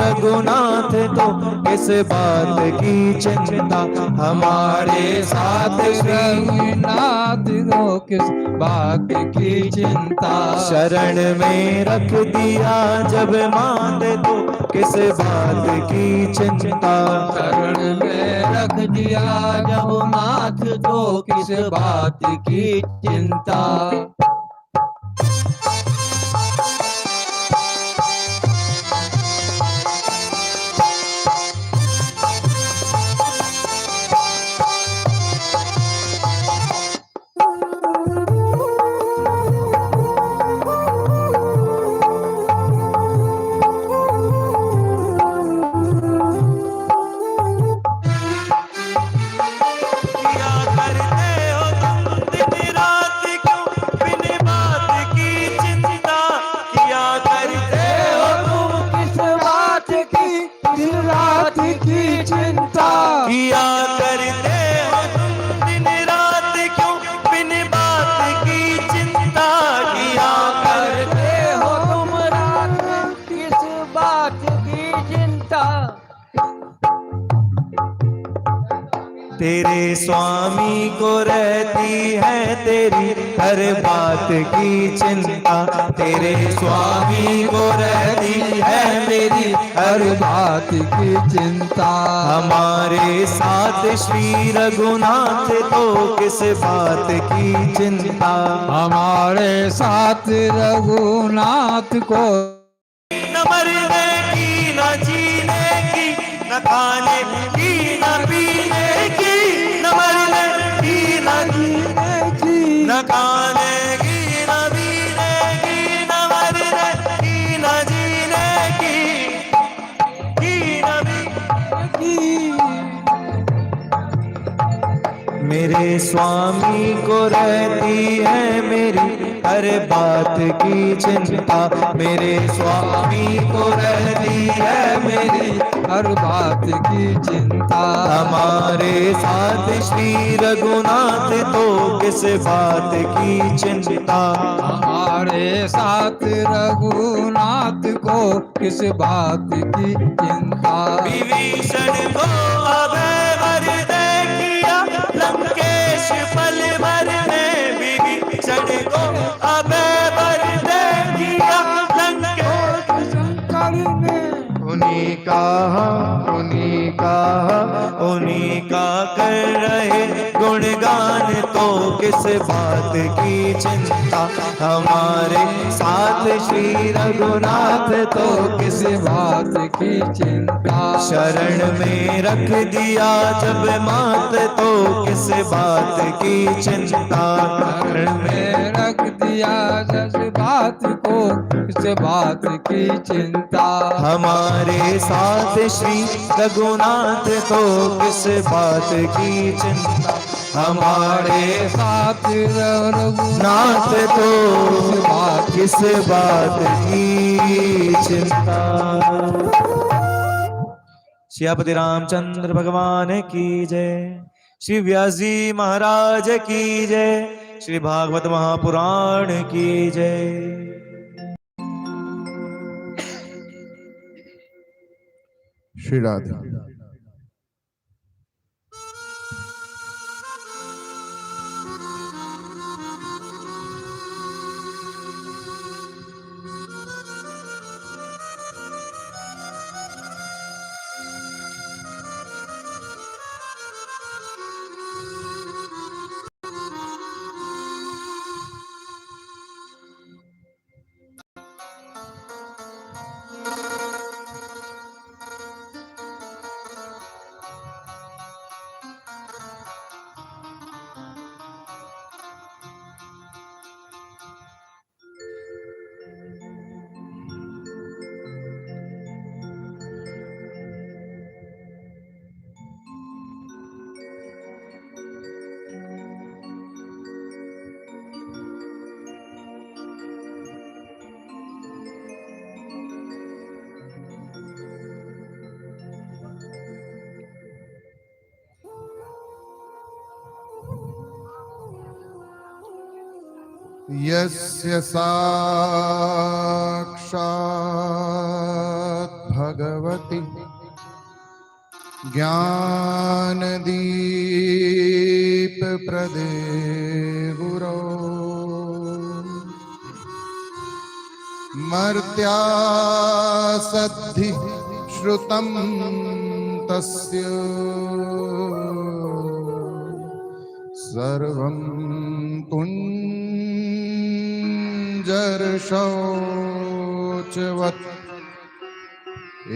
रघुनाथ तो किस बात की चिंता, हमारे साथ रघुनाथ को किस बात की चिंता। शरण में रख दिया जब मात तो किस बात की चिंता, शरण में रख दिया जब नाथ तो किस बात की चिंता। किया करते हो तुम दिन रात क्यों बिन बात की चिंता, किया करते हो तुम रात किस बात की चिंता। तेरे स्वामी को रहती है तेरी हर बात की चिंता, तेरे स्वामी को रहती है मेरी हर बात की चिंता। हमारे साथ श्री रघुनाथ तो किस बात की चिंता, हमारे साथ रघुनाथ को न मरने की न जीने की न खाने की न पीने की, न मरने की न जीने की न खाने की न पीने की, न मरने की न जीने की न पीने की। मेरे स्वामी को रहती है मेरी हर बात की चिंता, मेरे स्वामी को रहती है मेरी हर बात की चिंता। हमारे साथ श्री रघुनाथ तो किस बात की चिंता, हमारे साथ रघुनाथ को किस बात की चिंता। विभीषण को अभय वर दे किया लंकेश पल भर में, विभीषण को अभय वर दे किया लंकेश शंकर ने, उन्हीं का कर रहे गुणगान तो किस बात की चिंता, हमारे साथ श्री रघुनाथ तो किस बात की चिंता। शरण में रख दिया जब मात तो किस बात की चिंता, शरण में रख दिया जिस बात को किस बात की चिंता। हमारे साथ श्री रघुनाथ तो किस बात की चिंता, हमारे साथ रघुनाथ तो किस बात की चिंता। सियापति रामचंद्र भगवान की जय, श्री व्यास जी महाराज की जय, श्री भागवत महापुराण की जय। श्री राधे। यस्य साक्षात् भगवती ज्ञानदीप प्रदे गुरो मर्त्यासद्धि श्रुतं तस्य सर्वं कुञ्जरशौचवत्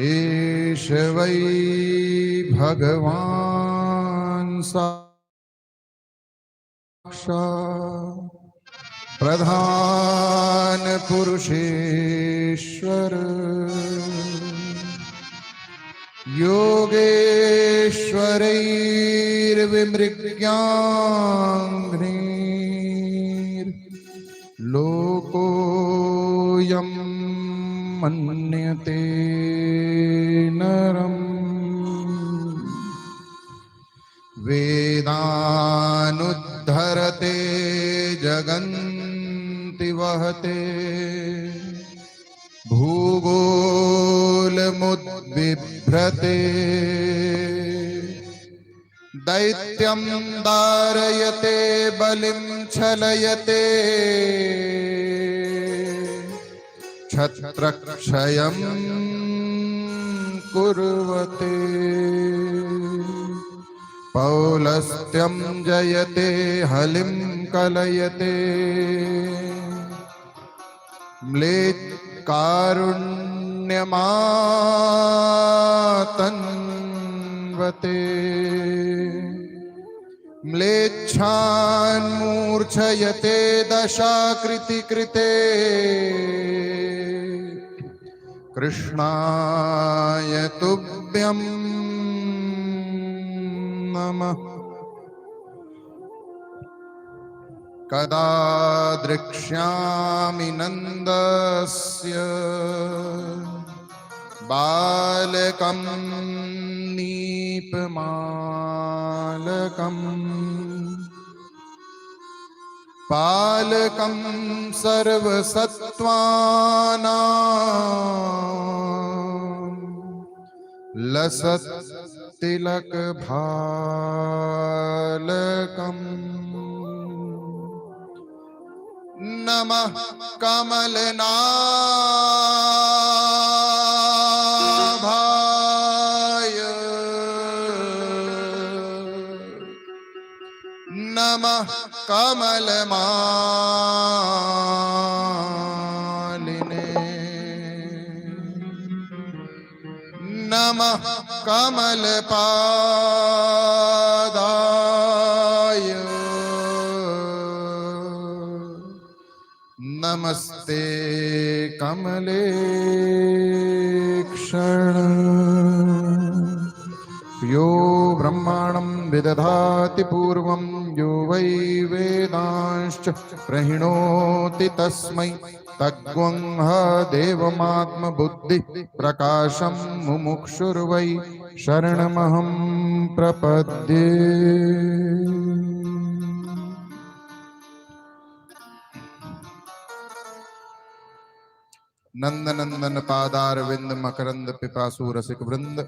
एष वै भगवान् साक्षात् प्रधान पुरुषेश्वर योगेश्वरैर्विमृग्याङ्घ्रिर्लोकोऽयं मन्यते नरम् वेदानुद्धरते जगन्ति वहते भूगोलमुद्बिभ्रते दैत्यं दारयते बलिं छलयते छत्रक्षयं कुर्वते पौलस्त्यं जयते हलिं कलयते म्लेच्छकारुण्यमातन्वते म्लेच्छान् मूर्छयते दशाकृतिकृते कृष्णाय तुभ्यं नमः। कदा द्रक्ष्यामि नन्दस्य बालकं नीपमालकम् पालकं सर्वसत्त्वानां लसत्तिलकभालकम् नमः कमलनाभाय नमः कमलमालिने नमः कमलपादाय नमस्ते कमलेक्षण यो ब्रह्माणं विदधाति पूर्वं यो वै वेदांश्च प्रहिणोति तस्मै तद्गुंह देवमात्मबुद्धि प्रकाशं मुमुक्षुर्वै शरणमहं प्रपद्ये। नंदनंदन पादारविंद मकरंद पिपासु रसिक वृंद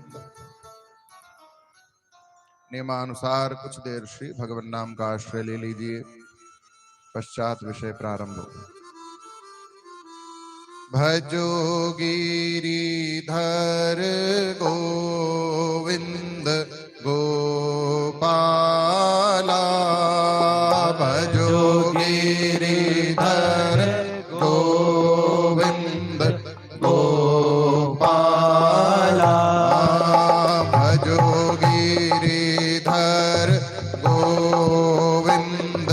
नियमानुसार कुछ देर श्री भगवान नाम का आश्रय ले लीजिए। पश्चात विषय प्रारंभ हो। भजो गिरिधर गोविंद गोपाला भजो गिरिधर गोविंद गोपाला भजो गिरिधर गोविंद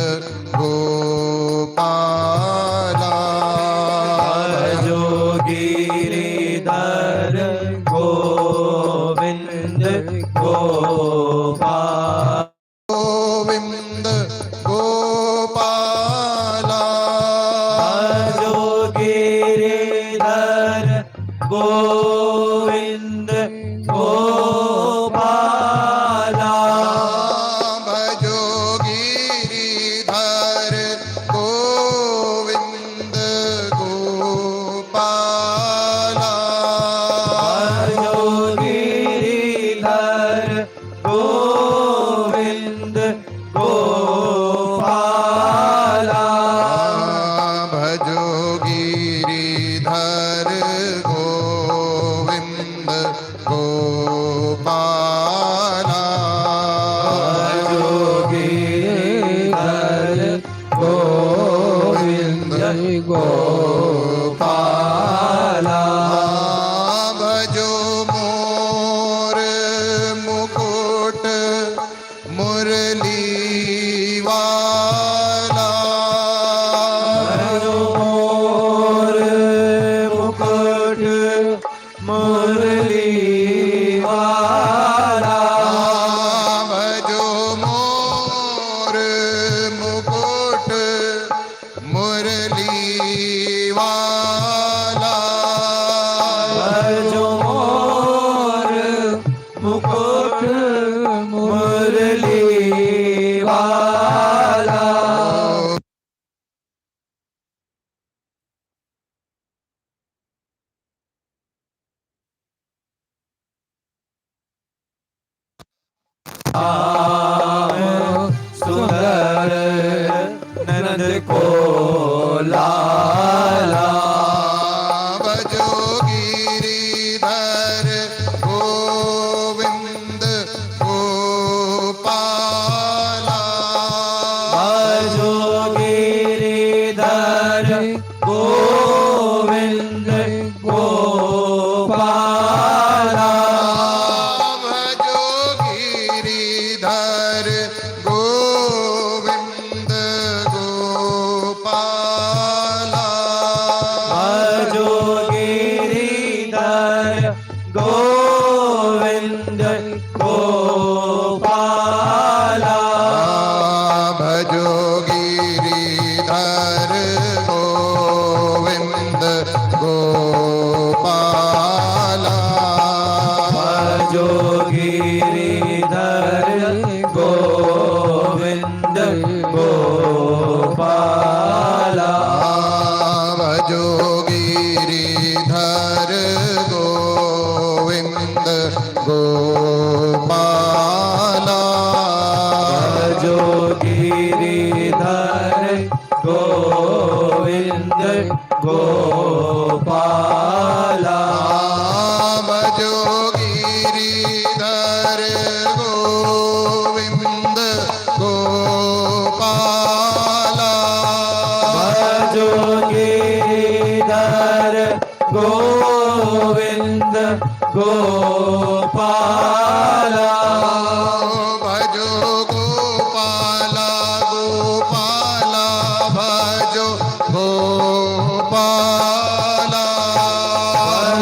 गोपाला भजो गिरिधर गोविंद गोपाल। गोविंद गोपाला गोपाला भजो मोर मुकुट मुरली वाला भजो मोर मुकुट मुरली वाला भजो मोर मुकुट मुरली वाला भजो मोर मुकुट मुरली वाला सुंदर नंद को लाला भजो गिरिधर गोविंद गोपाला भजो गिरिधर गोविंद गोपाला भजो गिरिधर गोविंद गोपाला भजो गिरिधर गोविंद गोपाला भजो गिरिधर गोविंद गोपाला भजो गिरिधर गोविंद गोपाला भजो गिरिधर गोविंद गोपाला भजो गिरिधर गोविंद गोपाला भजो गिरिधर गोविंद गोपाला भजो गिरिधर गोविंद गोपाला भजो गोपाला गोपाला भजो गोपाला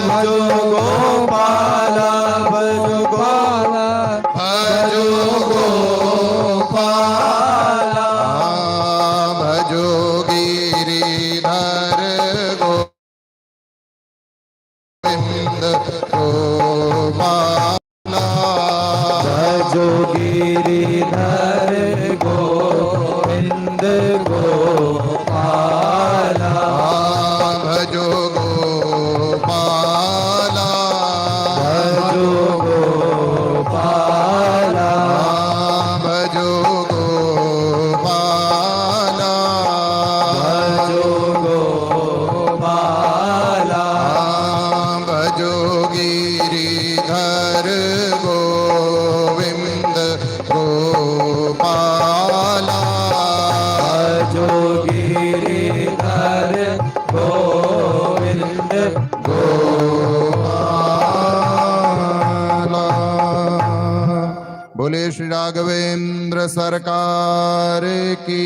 भजो गोपाला भजो गोपाला भजो गोपाला भजो गिरिधर गोविंद गोपाला भजो गिरिधर गोविंद गोपाला भजो गोपाला भजो गोपाला भजो गोपाला भजो गोपाला भजो गिरिधर गोविंद गोपाला भजो गिरिधर गोविंद गोपाला बोले श्री राघवेंद्र सरकार की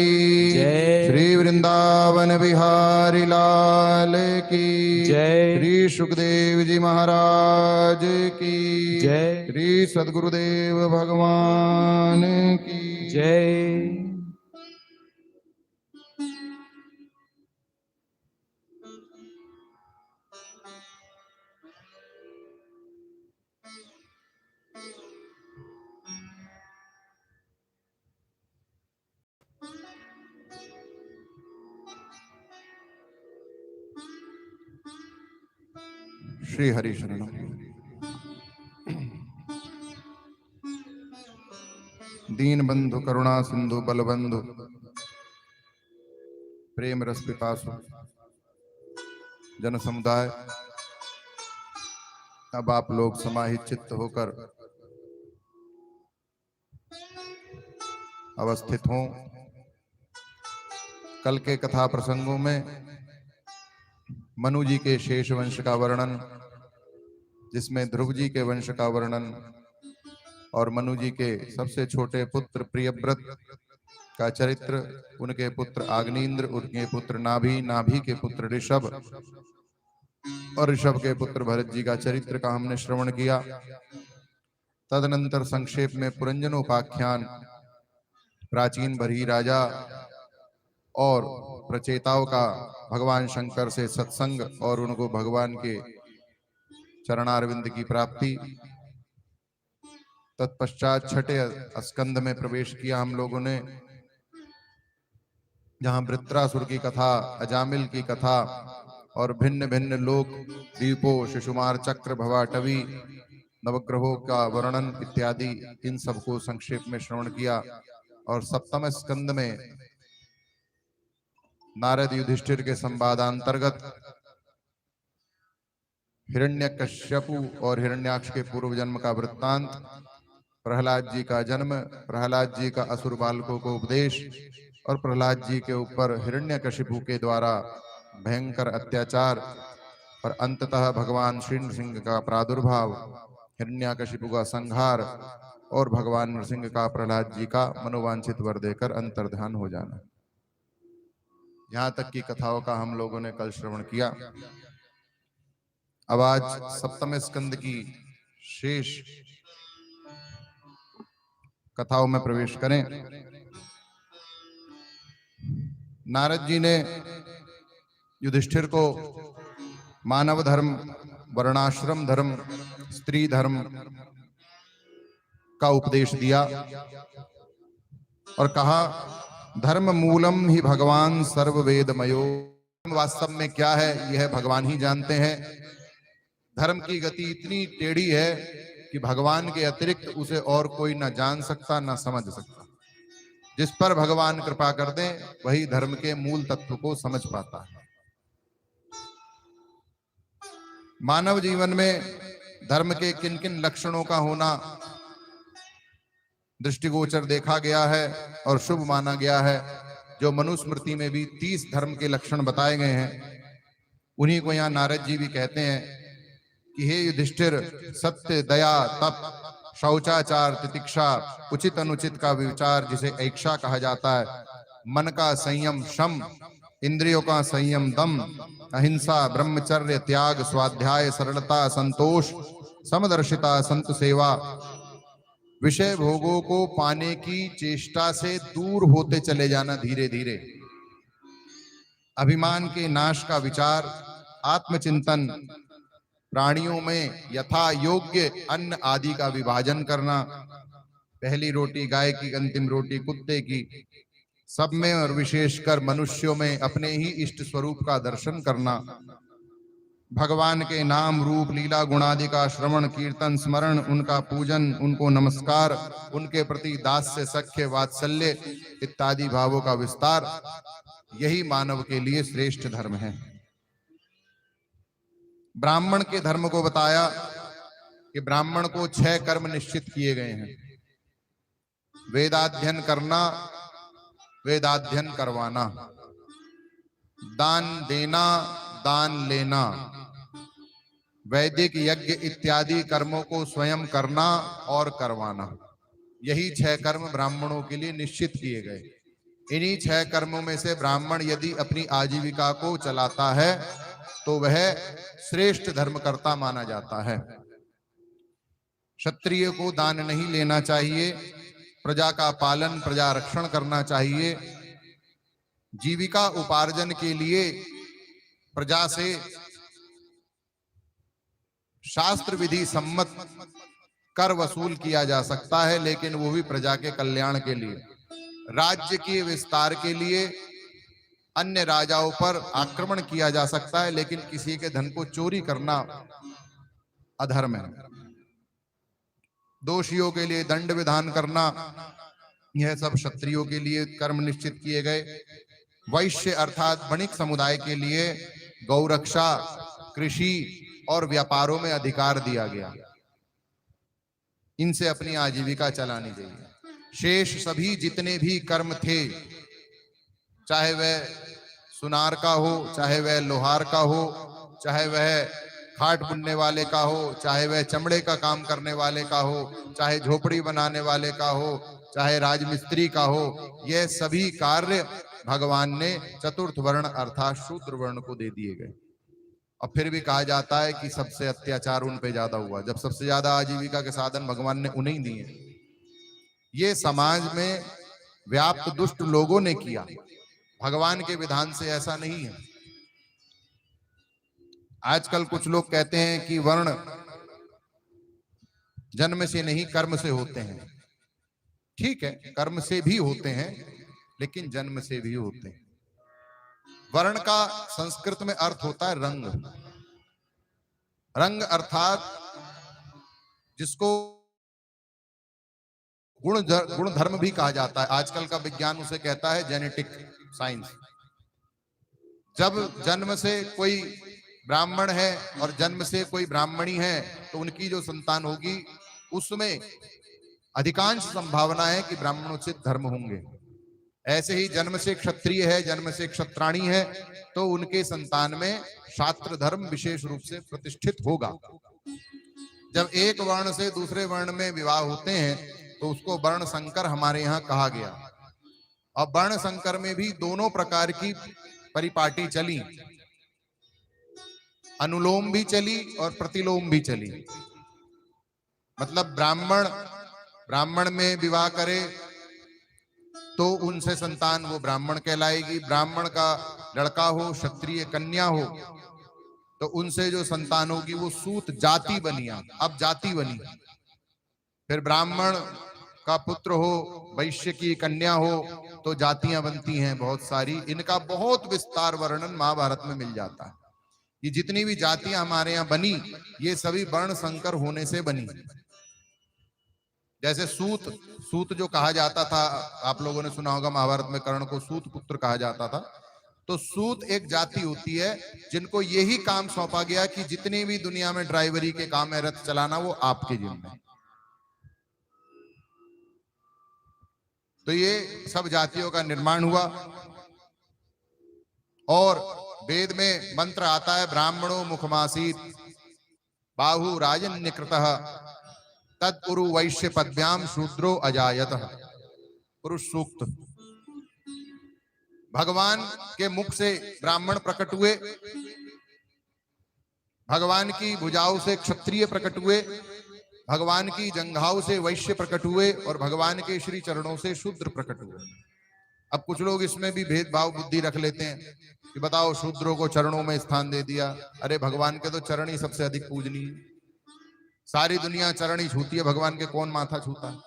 जय। श्री वृंदावन बिहारी लाल की जय। श्री सुखदेव जी महाराज की जय। श्री सद्गुरुदेव भगवान की जय। श्री हरि शरणम। दीन बंधु करुणा सिंधु बलबंधु प्रेम रस पिपासु जन समुदाय, अब आप लोग समाहित चित्त होकर अवस्थित हों। कल के कथा प्रसंगों में मनु जी के शेष वंश का वर्णन, जिसमें ध्रुव जी के वंश का वर्णन और मनु जी के सबसे छोटे पुत्र प्रियव्रत का चरित्र, उनके पुत्र आग्नेन्द्र, उनके पुत्र नाभि, नाभि के पुत्र ऋषभ और ऋषभ के पुत्र भरत जी का चरित्र का हमने श्रवण किया। तदनंतर संक्षेप में पुरंजनोपाख्यान, प्राचीन बरही राजा और प्रचेताओं का भगवान शंकर से सत्संग और उनको भगवान के चरणारविंद की प्राप्ति। तत्पश्चात छठे स्कंद में प्रवेश किया हम लोगों ने, जहां वृत्रासुर की कथा, अजामिल की कथा और भिन्न भिन्न लोक दीपों, शिशुमार चक्र, भवाटवी, नवग्रहों का वर्णन इत्यादि, इन सबको संक्षेप में श्रवण किया। और सप्तम स्कंद में नारद युधिष्ठिर के संवादांतर्गत हिरण्यकश्यपु और हिरण्याक्ष के पूर्व जन्म का वृत्तांत, प्रहलाद जी का जन्म, प्रहलाद जी का असुर बालकों को उपदेश और प्रहलाद जी के ऊपर हिरण्यकशिपु के द्वारा भयंकर अत्याचार और अंततः भगवान श्री नृसिंह का प्रादुर्भाव, हिरण्यकशिपु का संहार और भगवान नृसिंह का प्रहलाद जी का मनोवांछित वर देकर अंतर्ध्यान हो जाना। यहां तक की कथाओं का हम लोगों ने कल श्रवण किया। अब आज सप्तम स्कंद की शेष कथाओं में प्रवेश करें। नारद जी ने युधिष्ठिर को मानव धर्म, वर्णाश्रम धर्म, स्त्री धर्म का उपदेश दिया और कहा, धर्म मूलम ही भगवान सर्ववेदमयो। वास्तव में क्या है यह भगवान ही जानते हैं। धर्म की गति इतनी टेढ़ी है कि भगवान के अतिरिक्त उसे और कोई ना जान सकता, ना समझ सकता। जिस पर भगवान कृपा कर दें वही धर्म के मूल तत्व को समझ पाता है। मानव जीवन में धर्म के किन किन लक्षणों का होना दृष्टिगोचर देखा गया है और शुभ माना गया है। जो मनुस्मृति में भी 30 धर्म के लक्षण बताए गए हैं, उन्हीं को यहाँ नारद जी भी कहते हैं कि हे युधिष्ठिर, सत्य, दया, तप, शौचाचार, तितिक्षा, उचित अनुचित का विचार जिसे ऐक्षा कहा जाता है, मन का संयम, शम, इंद्रियों का संयम, दम, अहिंसा, ब्रह्मचर्य, त्याग, स्वाध्याय, सरलता, संतोष, समदर्शिता, संत सेवा, विषय भोगों को पाने की चेष्टा से दूर होते चले जाना धीरे धीरे, अभिमान के नाश का विचार, आत्मचिंतन, प्राणियों में यथा योग्य अन्न आदि का विभाजन करना, पहली रोटी गाय की, अंतिम रोटी कुत्ते की, सब में और विशेषकर मनुष्यों में अपने ही इष्ट स्वरूप का दर्शन करना, भगवान के नाम रूप लीला गुणादि का श्रवण कीर्तन स्मरण, उनका पूजन, उनको नमस्कार, उनके प्रति दास्य सख्य वात्सल्य इत्यादि भावों का विस्तार, यही मानव के लिए श्रेष्ठ धर्म है। ब्राह्मण के धर्म को बताया कि ब्राह्मण को 6 कर्म निश्चित किए गए हैं। वेदाध्ययन करना, वेदाध्ययन करवाना, दान देना, दान लेना, वैदिक यज्ञ इत्यादि कर्मों को स्वयं करना और करवाना, यही 6 कर्म ब्राह्मणों के लिए निश्चित किए गए। इन्हीं 6 कर्मों में से ब्राह्मण यदि अपनी आजीविका को चलाता है तो वह श्रेष्ठ धर्मकर्ता माना जाता है। क्षत्रिय को दान नहीं लेना चाहिए, प्रजा का पालन, प्रजा रक्षण करना चाहिए, जीविका उपार्जन के लिए प्रजा से शास्त्र विधि सम्मत कर वसूल किया जा सकता है, लेकिन वो भी प्रजा के कल्याण के लिए, राज्य के विस्तार के लिए। अन्य राजाओं पर आक्रमण किया जा सकता है, लेकिन किसी के धन को चोरी करना अधर्म है। दोषियों के लिए दंड विधान करना, यह सब क्षत्रियों के लिए कर्म निश्चित किए गए। वैश्य अर्थात वणिक समुदाय के लिए गौरक्षा, कृषि और व्यापारों में अधिकार दिया गया। इनसे अपनी आजीविका चलानी चाहिए। शेष सभी जितने भी कर्म थे, चाहे वह सुनार का हो, चाहे वह लोहार का हो, चाहे वह खाट बुनने वाले का हो, चाहे वह चमड़े का काम करने वाले का हो, चाहे झोपड़ी बनाने वाले का हो, चाहे राजमिस्त्री का हो, यह सभी कार्य भगवान ने चतुर्थ वर्ण अर्थात शूद्र वर्ण को दे दिए गए। और फिर भी कहा जाता है कि सबसे अत्याचार उन पे ज्यादा हुआ, जब सबसे ज्यादा आजीविका के साधन भगवान ने उन्हें दिए। ये समाज में व्याप्त दुष्ट लोगों ने किया, भगवान के विधान से ऐसा नहीं है। आजकल कुछ लोग कहते हैं कि वर्ण जन्म से नहीं कर्म से होते हैं। ठीक है, कर्म से भी होते हैं, लेकिन जन्म से भी होते हैं। वर्ण का संस्कृत में अर्थ होता है रंग। रंग अर्थात जिसको गुण धर्म भी कहा जाता है। आजकल का विज्ञान उसे कहता है जेनेटिक साइंस। जब जन्म से कोई ब्राह्मण है और जन्म से कोई ब्राह्मणी है, तो उनकी जो संतान होगी उसमें अधिकांश संभावना है कि ब्राह्मणोचित धर्म होंगे। ऐसे ही जन्म से क्षत्रिय है, जन्म से क्षत्राणी है, तो उनके संतान में क्षात्र धर्म विशेष रूप से प्रतिष्ठित होगा। जब एक वर्ण से दूसरे वर्ण में विवाह होते हैं तो उसको वर्ण संकर हमारे यहाँ कहा गया। और वर्ण संकर में भी दोनों प्रकार की परिपाटी चली, अनुलोम भी चली और प्रतिलोम भी चली। मतलब ब्राह्मण में विवाह करे तो उनसे संतान वो ब्राह्मण कहलाएगी। ब्राह्मण का लड़का हो, क्षत्रिय कन्या हो, तो उनसे जो संतान होगी वो सूत जाति बनी। अब जाति बनी। फिर ब्राह्मण का पुत्र हो, वैश्य की कन्या हो, तो जातियां बनती हैं बहुत सारी। इनका बहुत विस्तार वर्णन महाभारत में मिल जाता है। ये जितनी भी जातियां हमारे यहाँ बनी, ये सभी वर्ण संकर होने से बनी। जैसे सूत जो कहा जाता था, आप लोगों ने सुना होगा महाभारत में कर्ण को सूत पुत्र कहा जाता था। तो सूत एक जाति होती है जिनको यही काम सौंपा गया कि जितनी भी दुनिया में ड्राइवरी के काम है, रथ चलाना, वो आपके जिम्मे। तो ये सब जातियों का निर्माण हुआ। और वेद में मंत्र आता है, ब्राह्मणो मुखमासीत बाहु राजन्यकृतः तद उरु वैश्य पद्भ्याम शूद्रो अजायतः। पुरुष सूक्त। भगवान के मुख से ब्राह्मण प्रकट हुए, भगवान की भुजाओं से क्षत्रिय प्रकट हुए, भगवान की जंघाओं से वैश्य प्रकट हुए, और भगवान के श्री चरणों से शूद्र प्रकट हुए। अब कुछ लोग इसमें भी भेदभाव बुद्धि रख लेते हैं कि बताओ शूद्रों को चरणों में स्थान दे दिया। अरे भगवान के तो चरण ही सबसे अधिक पूजनीय। सारी दुनिया चरण ही छूती है, भगवान के कौन माथा छूता है?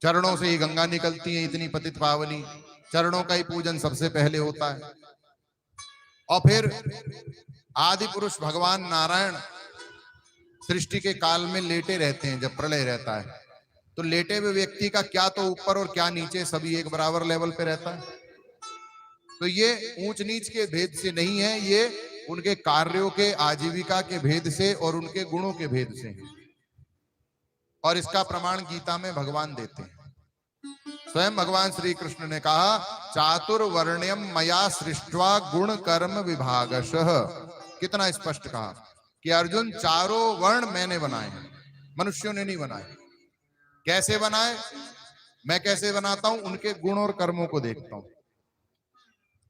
चरणों से ही गंगा निकलती है, इतनी पतित पावनी। चरणों का ही पूजन सबसे पहले होता है। और फिर आदि पुरुष भगवान नारायण सृष्टि के काल में लेटे रहते हैं। जब प्रलय रहता है तो लेटे हुए व्यक्ति का क्या तो ऊपर और क्या नीचे, सभी एक बराबर लेवल पे रहता है। तो ये ऊंच नीच के भेद से नहीं है, ये उनके कार्यों के, आजीविका के भेद से और उनके गुणों के भेद से है। और इसका प्रमाण गीता में भगवान देते हैं। स्वयं भगवान श्री कृष्ण ने कहा, चातुर्वर्ण्यम मया सृष्ट्वा गुण कर्म विभागशः। कितना स्पष्ट कहा कि अर्जुन, चारों वर्ण मैंने बनाए हैं, मनुष्यों ने नहीं बनाए। कैसे बनाए? मैं कैसे बनाता हूं? उनके गुण और कर्मों को देखता हूं।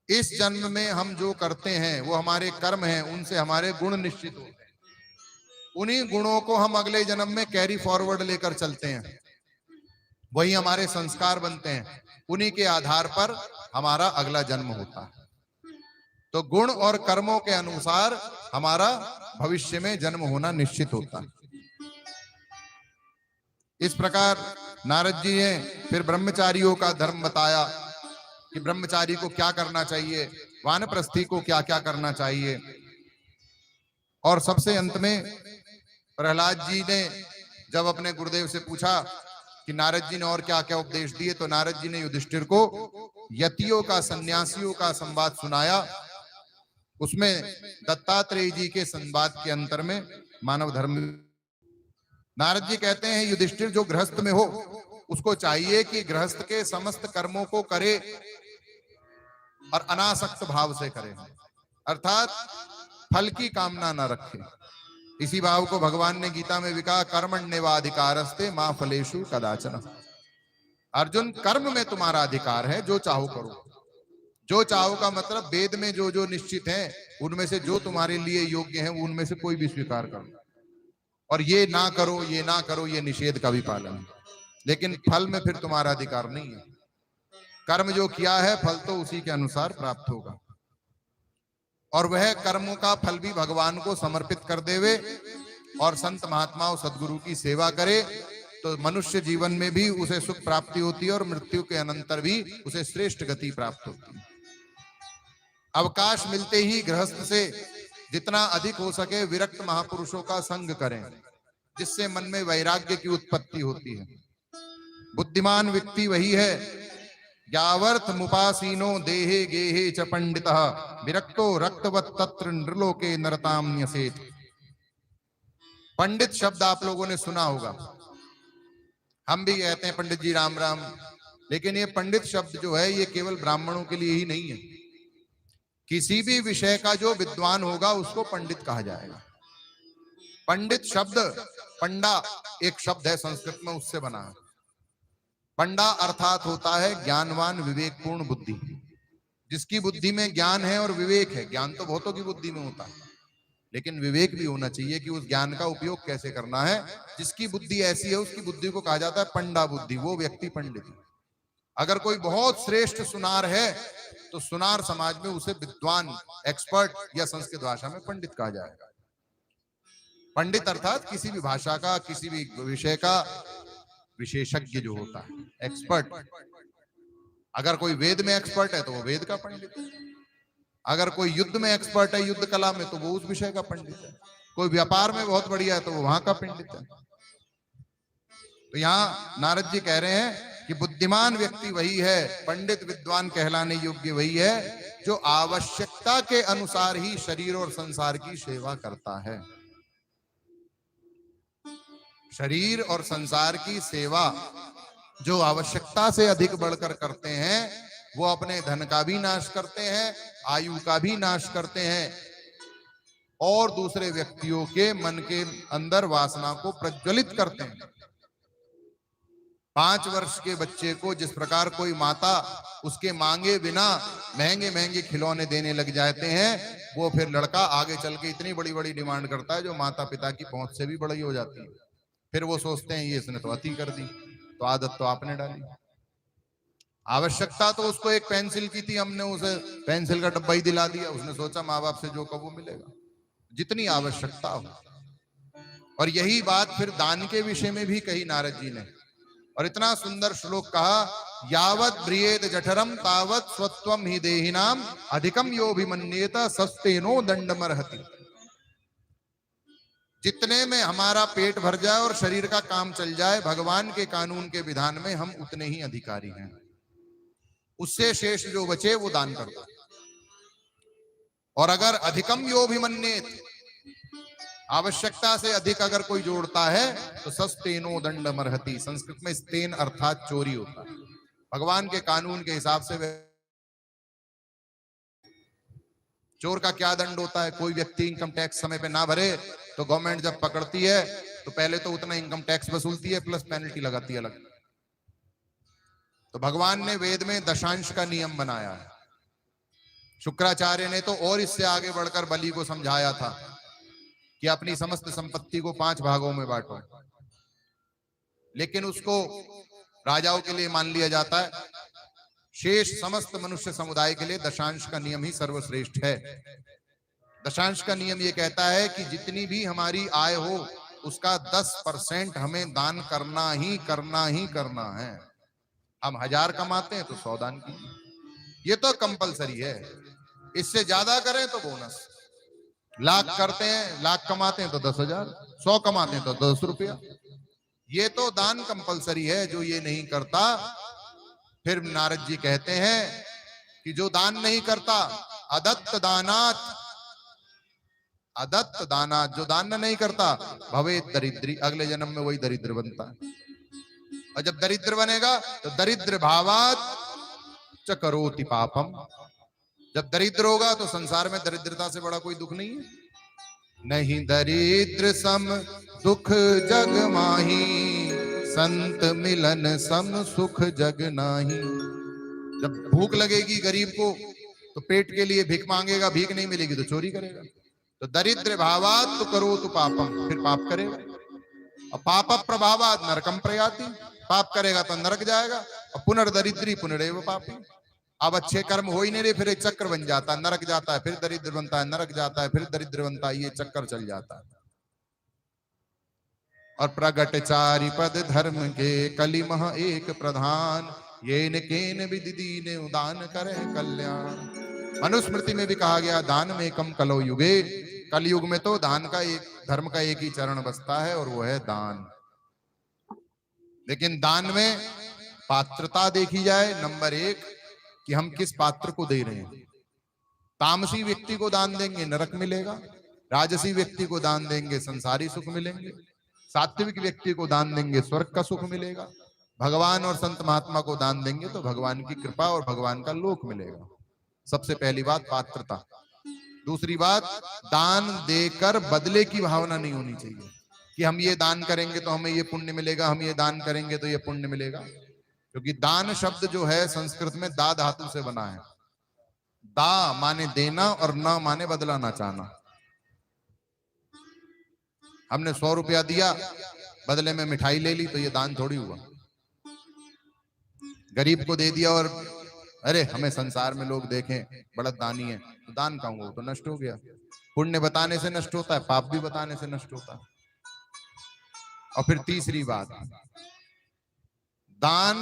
इस जन्म में हम जो करते हैं वो हमारे कर्म हैं, उनसे हमारे गुण निश्चित होते हैं। उन्हीं गुणों को हम अगले जन्म में कैरी फॉरवर्ड लेकर चलते हैं, वही हमारे संस्कार बनते हैं। उन्हीं के आधार पर हमारा अगला जन्म होता है। तो गुण और कर्मों के अनुसार हमारा भविष्य में जन्म होना निश्चित होता है। इस प्रकार नारद जी ने फिर ब्रह्मचारियों का धर्म बताया कि ब्रह्मचारी को क्या करना चाहिए, वानप्रस्थी को क्या क्या करना चाहिए। और सबसे अंत में प्रहलाद जी ने जब अपने गुरुदेव से पूछा कि नारद जी ने और क्या क्या उपदेश दिए, तो नारद जी ने युधिष्ठिर को यतियों का, सन्यासियों का संवाद सुनाया। उसमें दत्तात्रेय जी के संवाद के अंतर में मानव धर्म। नारद जी कहते हैं, युधिष्ठिर जो गृहस्थ में हो उसको चाहिए कि गृहस्थ के समस्त कर्मों को करे और अनासक्त भाव से करे। अर्थात फल की कामना न रखे। इसी भाव को भगवान ने गीता में भी कहा, कर्मण्येवाधिकारस्ते मा फलेषु कदाचन। अर्जुन, कर्म में तुम्हारा अधिकार है, जो चाहो करो। जो चाहो का मतलब वेद में जो जो निश्चित है उनमें से जो तुम्हारे लिए योग्य है उनमें से कोई भी स्वीकार करो, और ये ना करो, ये ना करो, ये निषेध का भी पालन है। लेकिन फल में फिर तुम्हारा अधिकार नहीं है। कर्म जो किया है फल तो उसी के अनुसार प्राप्त होगा, और वह कर्मों का फल भी भगवान को समर्पित कर देवे और संत महात्माओं सदगुरु की सेवा करे तो मनुष्य जीवन में भी उसे सुख प्राप्ति होती है और मृत्यु के अनंतर भी उसे श्रेष्ठ गति प्राप्त होती है। अवकाश मिलते ही गृहस्थ से जितना अधिक हो सके विरक्त महापुरुषों का संग करें, जिससे मन में वैराग्य की उत्पत्ति होती है। बुद्धिमान व्यक्ति वही है, यावर्थ मुपासीनो देहे गेहे च पंडितः विरक्तो रक्तवत् तत्र नृलोके नरताम न्यसेत। पंडित शब्द आप लोगों ने सुना होगा, हम भी कहते हैं पंडित जी राम राम, लेकिन ये पंडित शब्द जो है ये केवल ब्राह्मणों के लिए ही नहीं है। किसी भी विषय का जो विद्वान होगा उसको पंडित कहा जाएगा। पंडित शब्द, पंडा एक शब्द है संस्कृत में, उससे बना है। पंडा अर्थात होता है ज्ञानवान विवेकपूर्ण बुद्धि, जिसकी बुद्धि में ज्ञान है और विवेक है। ज्ञान तो बहुतों की बुद्धि में होता है, लेकिन विवेक भी होना चाहिए कि उस ज्ञान का उपयोग कैसे करना है। जिसकी बुद्धि ऐसी है उसकी बुद्धि को कहा जाता है पंडा बुद्धि, वो व्यक्ति पंडित है। अगर कोई बहुत श्रेष्ठ सुनार है तो सुनार समाज में उसे विद्वान, एक्सपर्ट या संस्कृत भाषा में पंडित कहा जाएगा। पंडित अर्थात किसी भी भाषा का, किसी भी विषय का विशेषज्ञ जो होता है, एक्सपर्ट। अगर कोई वेद में एक्सपर्ट है तो वो वेद का पंडित है। अगर कोई युद्ध में एक्सपर्ट है, युद्ध कला में, तो वो उस विषय का पंडित है। कोई व्यापार में बहुत बढ़िया है तो वो वहां का पंडित है। तो यहाँ नारद जी कह रहे हैं कि बुद्धिमान व्यक्ति वही है, पंडित विद्वान कहलाने योग्य वही है, जो आवश्यकता के अनुसार ही शरीर और संसार की सेवा करता है। शरीर और संसार की सेवा जो आवश्यकता से अधिक बढ़कर करते हैं वो अपने धन का भी नाश करते हैं, आयु का भी नाश करते हैं, और दूसरे व्यक्तियों के मन के अंदर वासना को प्रज्वलित करते हैं। 5 वर्ष के बच्चे को जिस प्रकार कोई माता उसके मांगे बिना महंगे महंगे खिलौने देने लग जाते हैं, वो फिर लड़का आगे चल के इतनी बड़ी बड़ी डिमांड करता है जो माता पिता की पहुंच से भी बड़ी हो जाती है। फिर वो सोचते हैं ये इसने तो अति कर दी, तो आदत तो आपने डाली। आवश्यकता तो उसको एक पेंसिल की थी, हमने उसे पेंसिल का डब्बा ही दिला दिया। उसने सोचा माँ बाप से जो कहो मिलेगा, जितनी आवश्यकता हो। और यही बात फिर दान के विषय में भी कही नारद जी ने, और इतना सुंदर श्लोक कहा, यावत ब्रियेद जठरम तावत स्वत्वम ही देहिनाम अधिकम यो अभिमन्येत सस्तेनो दंडमर्हति। जितने में हमारा पेट भर जाए और शरीर का काम चल जाए, भगवान के कानून के विधान में हम उतने ही अधिकारी हैं। उससे शेष जो बचे वो दान कर दो। और अगर अधिकम यो अभिमन्येत, आवश्यकता से अधिक अगर कोई जोड़ता है तो सस्तेनो दंडमर्हति। संस्कृत में स्तेन अर्थात चोरी होता है। भगवान के कानून के हिसाब से चोर का क्या दंड होता है? कोई व्यक्ति इनकम टैक्स समय पे ना भरे तो गवर्नमेंट जब पकड़ती है तो पहले तो उतना इनकम टैक्स वसूलती है प्लस पेनल्टी लगाती है अलग। तो भगवान ने वेद में दशांश का नियम बनाया है। शुक्राचार्य ने तो और इससे आगे बढ़कर बलि को समझाया था कि अपनी समस्त संपत्ति को 5 भागों में बांटो, लेकिन उसको राजाओं के लिए मान लिया जाता है। शेष समस्त मनुष्य समुदाय के लिए दशांश का नियम ही सर्वश्रेष्ठ है। दशांश का नियम ये कहता है कि जितनी भी हमारी आय हो उसका 10% हमें दान करना ही करना है। हम 1000 कमाते हैं तो 100 दान कीजिए, ये तो कंपलसरी है। इससे ज्यादा करें तो बोनस। लाख करते हैं, लाख कमाते हैं तो 10,000, 100 कमाते हैं तो 10 रुपया, ये तो दान कंपलसरी है। जो ये नहीं करता, फिर नारद जी कहते हैं कि जो दान नहीं करता, अदत्त दानात, अदत्त दानात, जो दान नहीं करता भवेत दरिद्री, अगले जन्म में वही दरिद्र बनता है। और जब दरिद्र बनेगा तो दरिद्र भावात च करोति पापम। जब दरिद्र होगा तो संसार में दरिद्रता से बड़ा कोई दुख नहीं है। नहीं दरिद्र सम दुख जग माही, संत मिलन सम सुख जग नाही। जब भूख लगेगी गरीब को तो पेट के लिए भीख मांगेगा, भीख नहीं मिलेगी तो चोरी करेगा। तो दरिद्र भावात तो करो तो पापम, फिर पाप करेगा। और पाप प्रभावात नरकम प्रयाति, पाप करेगा तो नरक जाएगा। और पुनर्दरिद्री पुनरेव पापी, अब अच्छे कर्म हो ही नहीं रहे, फिर एक चक्र बन जाता है, नरक जाता है, फिर दरिद्र बनता है, नरक जाता है, फिर दरिद्र बनता है, ये चक्कर चल जाता है। और प्रगट चारि पद धर्म के कलिमह एक प्रधान, ये न केन विधि दीने उदान करे कल्याण। मनुस्मृति में भी कहा गया दान में कम कलो युगे, कल युग में तो दान का एक, धर्म का एक ही चरण बसता है और वो है दान। लेकिन दान में पात्रता देखी जाए, नंबर 1 कि हम किस पात्र को दे रहे हैं। तामसी व्यक्ति को दान देंगे नरक मिलेगा, राजसी व्यक्ति को दान देंगे संसारी सुख मिलेंगे, सात्विक व्यक्ति को दान देंगे स्वर्ग का सुख मिलेगा, भगवान और संत महात्मा को दान देंगे तो भगवान की कृपा और भगवान का लोक मिलेगा। सबसे पहली बात पात्रता। दूसरी बात, दान देकर बदले की भावना नहीं होनी चाहिए कि हम ये दान करेंगे तो हमें ये पुण्य मिलेगा, हम ये दान करेंगे तो ये पुण्य मिलेगा। क्योंकि दान शब्द जो है संस्कृत में दा धातु से बना है। दा माने देना और ना माने बदलाना चाहना। हमने 100 रुपया दिया, बदले में मिठाई ले ली, तो ये दान थोड़ी हुआ। गरीब को दे दिया और अरे हमें संसार में लोग देखें बड़ा दानी है, तो दान कहाँ हुआ, तो नष्ट हो गया। पुण्य बताने से नष्ट होता है, पाप भी बताने से नष्ट होता है। और फिर तीसरी बात, दान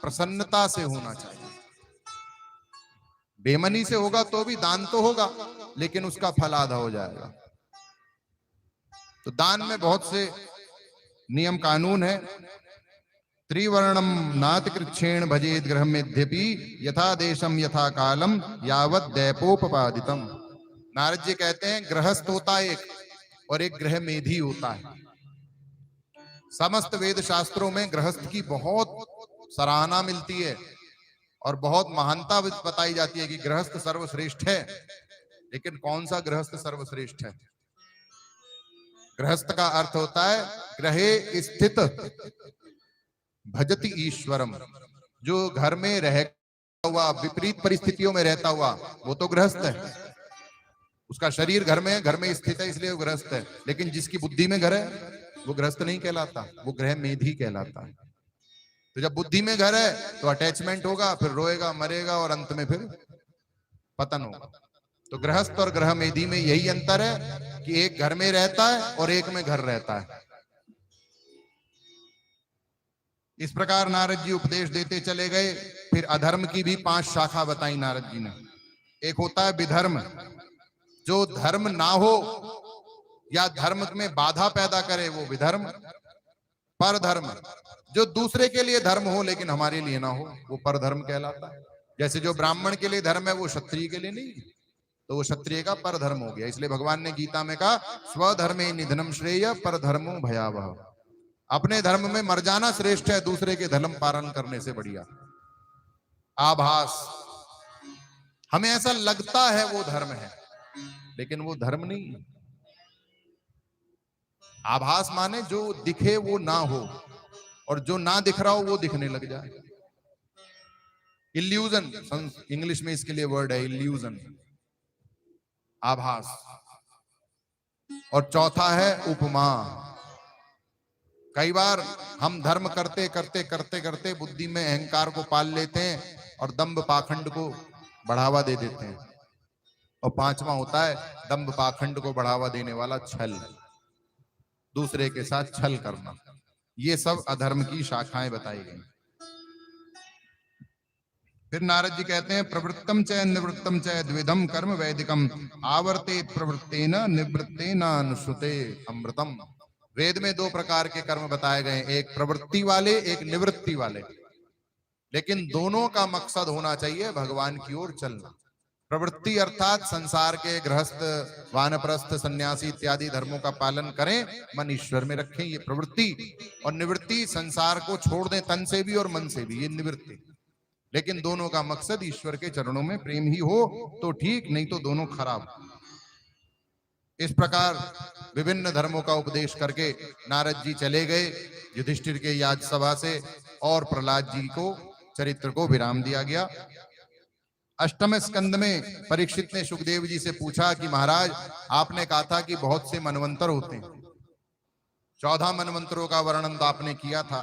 प्रसन्नता से होना चाहिए। बेमनी से होगा तो भी दान तो होगा, लेकिन उसका फल आधा हो जाएगा। तो दान में बहुत से नियम कानून है। त्रिवर्णम नात कृच्छेण भजेद ग्रह मेध्यपि, यथा देशम यथा कालम यावत दैपोपपादितम। नारद जी कहते हैं गृहस्थ होता है एक, और एक ग्रह मेधी होता है। समस्त वेद शास्त्रों में गृहस्थ की बहुत सराहना मिलती है और बहुत महानता बताई जाती है कि गृहस्थ सर्वश्रेष्ठ है। लेकिन कौन सा गृहस्थ सर्वश्रेष्ठ है? गृहस्थ का अर्थ होता है ग्रहे स्थित भजति ईश्वरम, जो घर में रहता हुआ, विपरीत परिस्थितियों में रहता हुआ, वो तो गृहस्थ है। उसका शरीर घर में है, घर में स्थित है, इसलिए वो गृहस्थ है। लेकिन जिसकी बुद्धि में घर है वो गृहस्थ नहीं कहलाता, वो ग्रह मेधी कहलाता है। तो जब बुद्धि में घर है तो अटैचमेंट होगा, फिर रोएगा, मरेगा और अंत में फिर पतन होगा। तो गृहस्थ और ग्रह मेधी में यही अंतर है कि एक घर में रहता है और एक में घर रहता है। इस प्रकार नारद जी उपदेश देते चले गए। फिर अधर्म की भी 5 शाखा बताई नारद जी ने। एक होता है विधर्म, जो धर्म ना हो या धर्म में बाधा पैदा करे वो विधर्म। परधर्म, जो दूसरे के लिए धर्म हो लेकिन हमारे लिए ना हो, वो परधर्म कहलाता है। जैसे जो ब्राह्मण के लिए धर्म है वो क्षत्रिय के लिए नहीं, तो वो क्षत्रिय का परधर्म हो गया। इसलिए भगवान ने गीता में कहा स्वधर्मे निधनम श्रेय परधर्मो भयावह। अपने धर्म में मर जाना श्रेष्ठ है, दूसरे के धर्म पालन करने से बढ़िया। आभास, हमें ऐसा लगता है वो धर्म है, लेकिन वो धर्म नहीं है। आभास माने जो दिखे वो ना हो, और जो ना दिख रहा हो वो दिखने लग जाए। इल्यूजन, इंग्लिश में इसके लिए वर्ड है इल्यूजन, आभास। और चौथा है उपमा। कई बार हम धर्म करते करते करते करते बुद्धि में अहंकार को पाल लेते हैं और दंभ पाखंड को बढ़ावा दे देते हैं। और 5वां होता है दंभ पाखंड को बढ़ावा देने वाला छल, दूसरे के साथ छल करना। ये सब अधर्म की शाखाएं बताई गई। फिर नारद जी कहते हैं प्रवृत्तम च निवृत्तम च द्विधम कर्म वैदिकम, आवर्ते प्रवृत्तेन निवृत्तेन अनुश्रुते अमृतम। वेद में 2 प्रकार के कर्म बताए गए, एक प्रवृत्ति वाले, एक निवृत्ति वाले। लेकिन दोनों का मकसद होना चाहिए भगवान की ओर चलना। प्रवृत्ति अर्थात संसार के गृहस्थ, वानप्रस्थ, सन्यासी इत्यादि धर्मों का पालन करें, मन ईश्वर में रखें, ये प्रवृत्ति। और निवृत्ति संसार को छोड़ दें, तन से भी और मन से भी, ये निवृत्ति। लेकिन दोनों का मकसद ईश्वर के चरणों में प्रेम ही हो तो ठीक, नहीं तो दोनों खराब। इस प्रकार विभिन्न धर्मों का उपदेश करके नारद जी चले गए युधिष्ठिर के याद सभा से और प्रहलाद जी को चरित्र को विराम दिया गया। अष्टम स्कंद में परीक्षित ने सुखदेव जी से पूछा कि महाराज आपने कहा था कि बहुत से मनवंतर होते हैं, 14 मनवंतरों का वर्णन तो आपने किया था,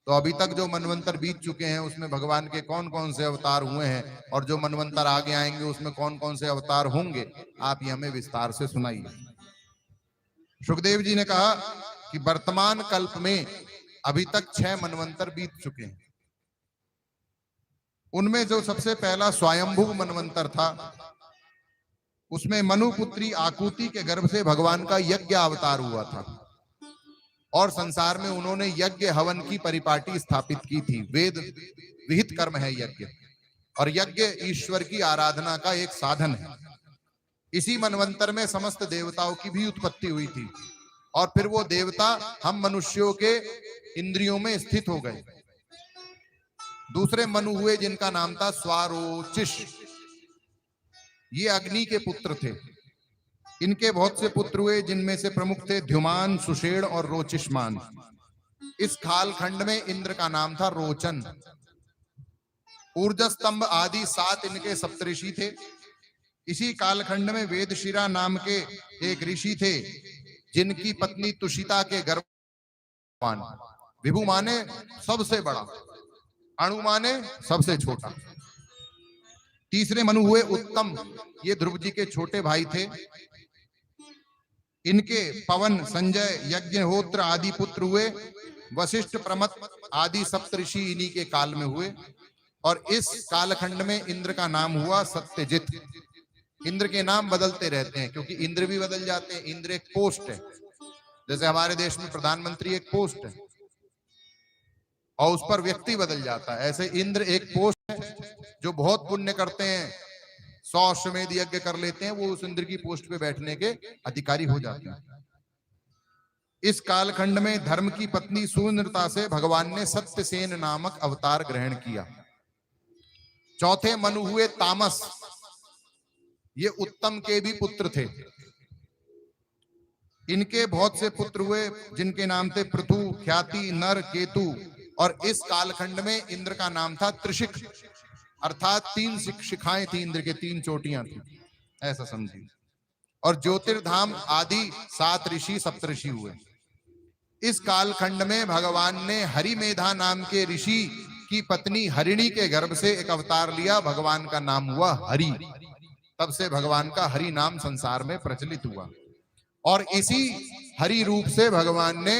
तो अभी तक जो मनवंतर बीत चुके हैं उसमें भगवान के कौन कौन से अवतार हुए हैं और जो मनवंतर आगे आएंगे उसमें कौन कौन से अवतार होंगे, आप ये हमें विस्तार से सुनाइए। सुखदेव जी ने कहा कि वर्तमान कल्प में अभी तक 6 मनवंतर बीत चुके हैं। उनमें जो सबसे पहला स्वयंभू मनवंतर था उसमें मनुपुत्री आकुति के गर्भ से भगवान का यज्ञ अवतार हुआ था और संसार में उन्होंने यज्ञ हवन की परिपाटी स्थापित की थी। वेद विहित कर्म है यज्ञ, और यज्ञ ईश्वर की आराधना का एक साधन है। इसी मनवंतर में समस्त देवताओं की भी उत्पत्ति हुई थी और फिर वो देवता हम मनुष्यों के इंद्रियों में स्थित हो गए। दूसरे मनु हुए जिनका नाम था स्वारोचिष, ये अग्नि के पुत्र थे। इनके बहुत से पुत्र हुए जिनमें से प्रमुख थे द्युमान, सुषेण और रोचिष्मान। इस कालखंड में इंद्र का नाम था रोचन। ऊर्जस्तंभ आदि 7 इनके सप्तऋषि थे। इसी कालखंड में वेदशिरा नाम के एक ऋषि थे जिनकी पत्नी तुषिता के गर्भ विभु माने सबसे बड़ा, अणु माने सबसे छोटा। तीसरे मनु हुए उत्तम, ये ध्रुव जी के छोटे भाई थे। इनके पवन, संजय, यज्ञहोत्र आदि पुत्र हुए। वशिष्ठ, प्रमथ आदि सप्तऋषि इन्हीं के काल में हुए और इस कालखंड में इंद्र का नाम हुआ सत्यजित। इंद्र के नाम बदलते रहते हैं क्योंकि इंद्र भी बदल जाते हैं। इंद्र एक पोस्ट है, जैसे हमारे देश में प्रधानमंत्री एक पोस्ट है और उस पर व्यक्ति बदल जाता है, ऐसे इंद्र एक पोस्ट है। जो बहुत पुण्य करते हैं, 100 अश्वमेध यज्ञ कर लेते हैं, वो उस इंद्र की पोस्ट पे बैठने के अधिकारी हो जाते हैं। इस कालखंड में धर्म की पत्नी सुनृता से भगवान ने सत्यसेन नामक अवतार ग्रहण किया। चौथे मनु हुए तामस, ये उत्तम के भी पुत्र थे। इनके बहुत से पुत्र हुए जिनके नाम थे पृथु, ख्याति, नर, केतु। और इस कालखंड में इंद्र का नाम था त्रिशिख, अर्थात 3 शिखाएं थी, इंद्र के 3 चोटियां थी, ऐसा समझिए। और ज्योतिर्धाम आदि 7 ऋषि सप्तऋषि हुए। इस कालखंड में भगवान ने हरिमेधा नाम के ऋषि की पत्नी हरिणी के गर्भ से एक अवतार लिया, भगवान का नाम हुआ हरि। तब से भगवान का हरि नाम संसार में प्रचलित हुआ और इसी हरि रूप से भगवान ने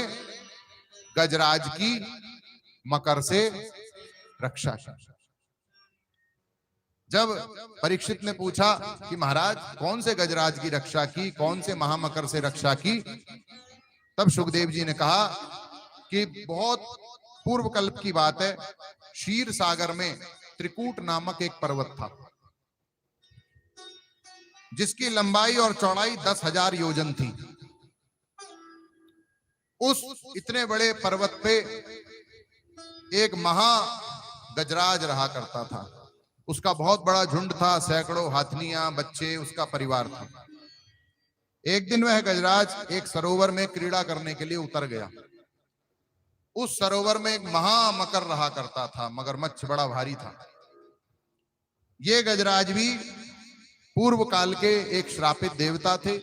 गजराज की मकर से रक्षा की। जब परीक्षित ने पूछा कि महाराज कौन से गजराज की रक्षा की, कौन से महामकर से रक्षा की, तब सुखदेव जी ने कहा कि बहुत पूर्व कल्प की बात है। क्षीर सागर में त्रिकूट नामक एक पर्वत था जिसकी लंबाई और चौड़ाई 10,000 योजन थी। उस इतने बड़े पर्वत पे एक महा गजराज रहा करता था। उसका बहुत बड़ा झुंड था, सैकड़ों हाथियां, बच्चे, उसका परिवार था। एक दिन वह गजराज एक सरोवर में क्रीड़ा करने के लिए उतर गया। उस सरोवर में एक महामकर रहा करता था, मगरमच्छ बड़ा भारी था। ये गजराज भी पूर्व काल के एक श्रापित देवता थे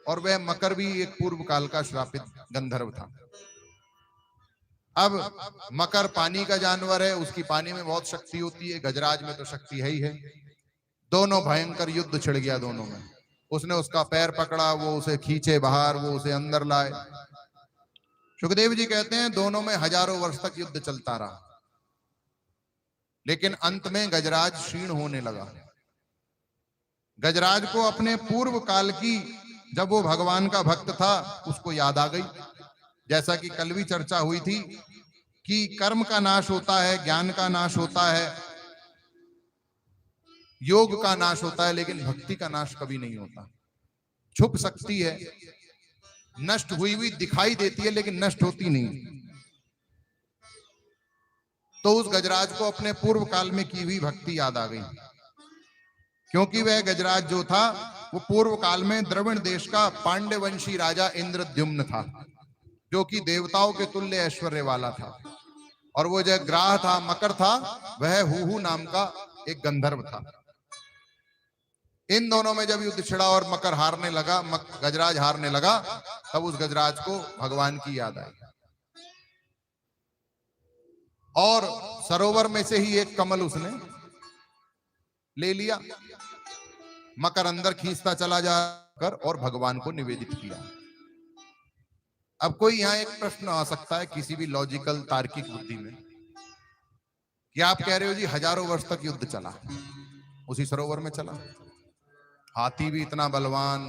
और वह मकर भी एक पूर्व काल का श्रापित गंधर्व था। अब मकर पानी का जानवर है, उसकी पानी में बहुत शक्ति होती है, गजराज में तो शक्ति है ही है। दोनों भयंकर युद्ध छिड़ गया दोनों में। उसने उसका पैर पकड़ा, वो उसे खींचे बाहर, वो उसे अंदर लाए। सुखदेव जी कहते हैं दोनों में हजारों वर्ष तक युद्ध चलता रहा, लेकिन अंत में गजराज क्षीण होने लगा। गजराज को अपने पूर्व काल की, जब वो भगवान का भक्त था, उसको याद आ गई। जैसा कि कल भी चर्चा हुई थी कि कर्म का नाश होता है, ज्ञान का नाश होता है, योग का नाश होता है, लेकिन भक्ति का नाश कभी नहीं होता। छुप सकती है, नष्ट हुई हुई दिखाई देती है, लेकिन नष्ट होती नहीं। तो उस गजराज को अपने पूर्व काल में की हुई भक्ति याद आ गई, क्योंकि वह गजराज जो था वो पूर्व काल में द्रविड़ देश का पांड्यवंशी राजा इंद्रद्युम्न था, जो कि देवताओं के तुल्य ऐश्वर्य वाला था। और वो जो ग्राह था, मकर था, वह हुहु नाम का एक गंधर्व था। इन दोनों में जब युद्ध छिड़ा और मकर हारने लगा, गजराज हारने लगा, तब उस गजराज को भगवान की याद आई और सरोवर में से ही एक कमल उसने ले लिया। मकर अंदर खींचता चला जाकर और भगवान को निवेदित किया। अब कोई यहां एक प्रश्न आ सकता है किसी भी लॉजिकल तार्किक बुद्धि में कि आप कह रहे हो जी हजारों वर्ष तक युद्ध चला, उसी सरोवर में चला, हाथी भी इतना बलवान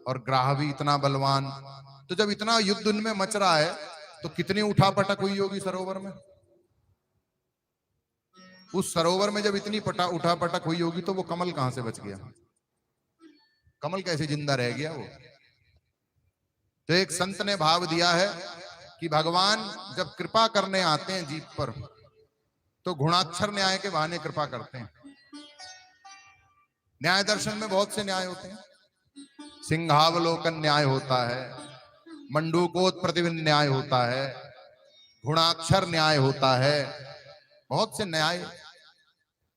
और ग्राह भी इतना बलवान, तो जब इतना युद्ध उनमें मच रहा है तो कितनी उठापटक हुई होगी सरोवर में। उस सरोवर में जब इतनी उठापटक हुई होगी तो वो कमल कहां से बच गया, कमल कैसे जिंदा रह गया वो। तो एक संत ने भाव दिया है कि भगवान जब कृपा करने आते हैं जीव पर तो गुणाक्षर न्याय के बहाने कृपा करते हैं। न्याय दर्शन में बहुत से न्याय होते हैं, सिंहावलोकन न्याय होता है, मंडूकोत प्रतिबिंब न्याय होता है, गुणाक्षर न्याय होता है, बहुत से न्याय।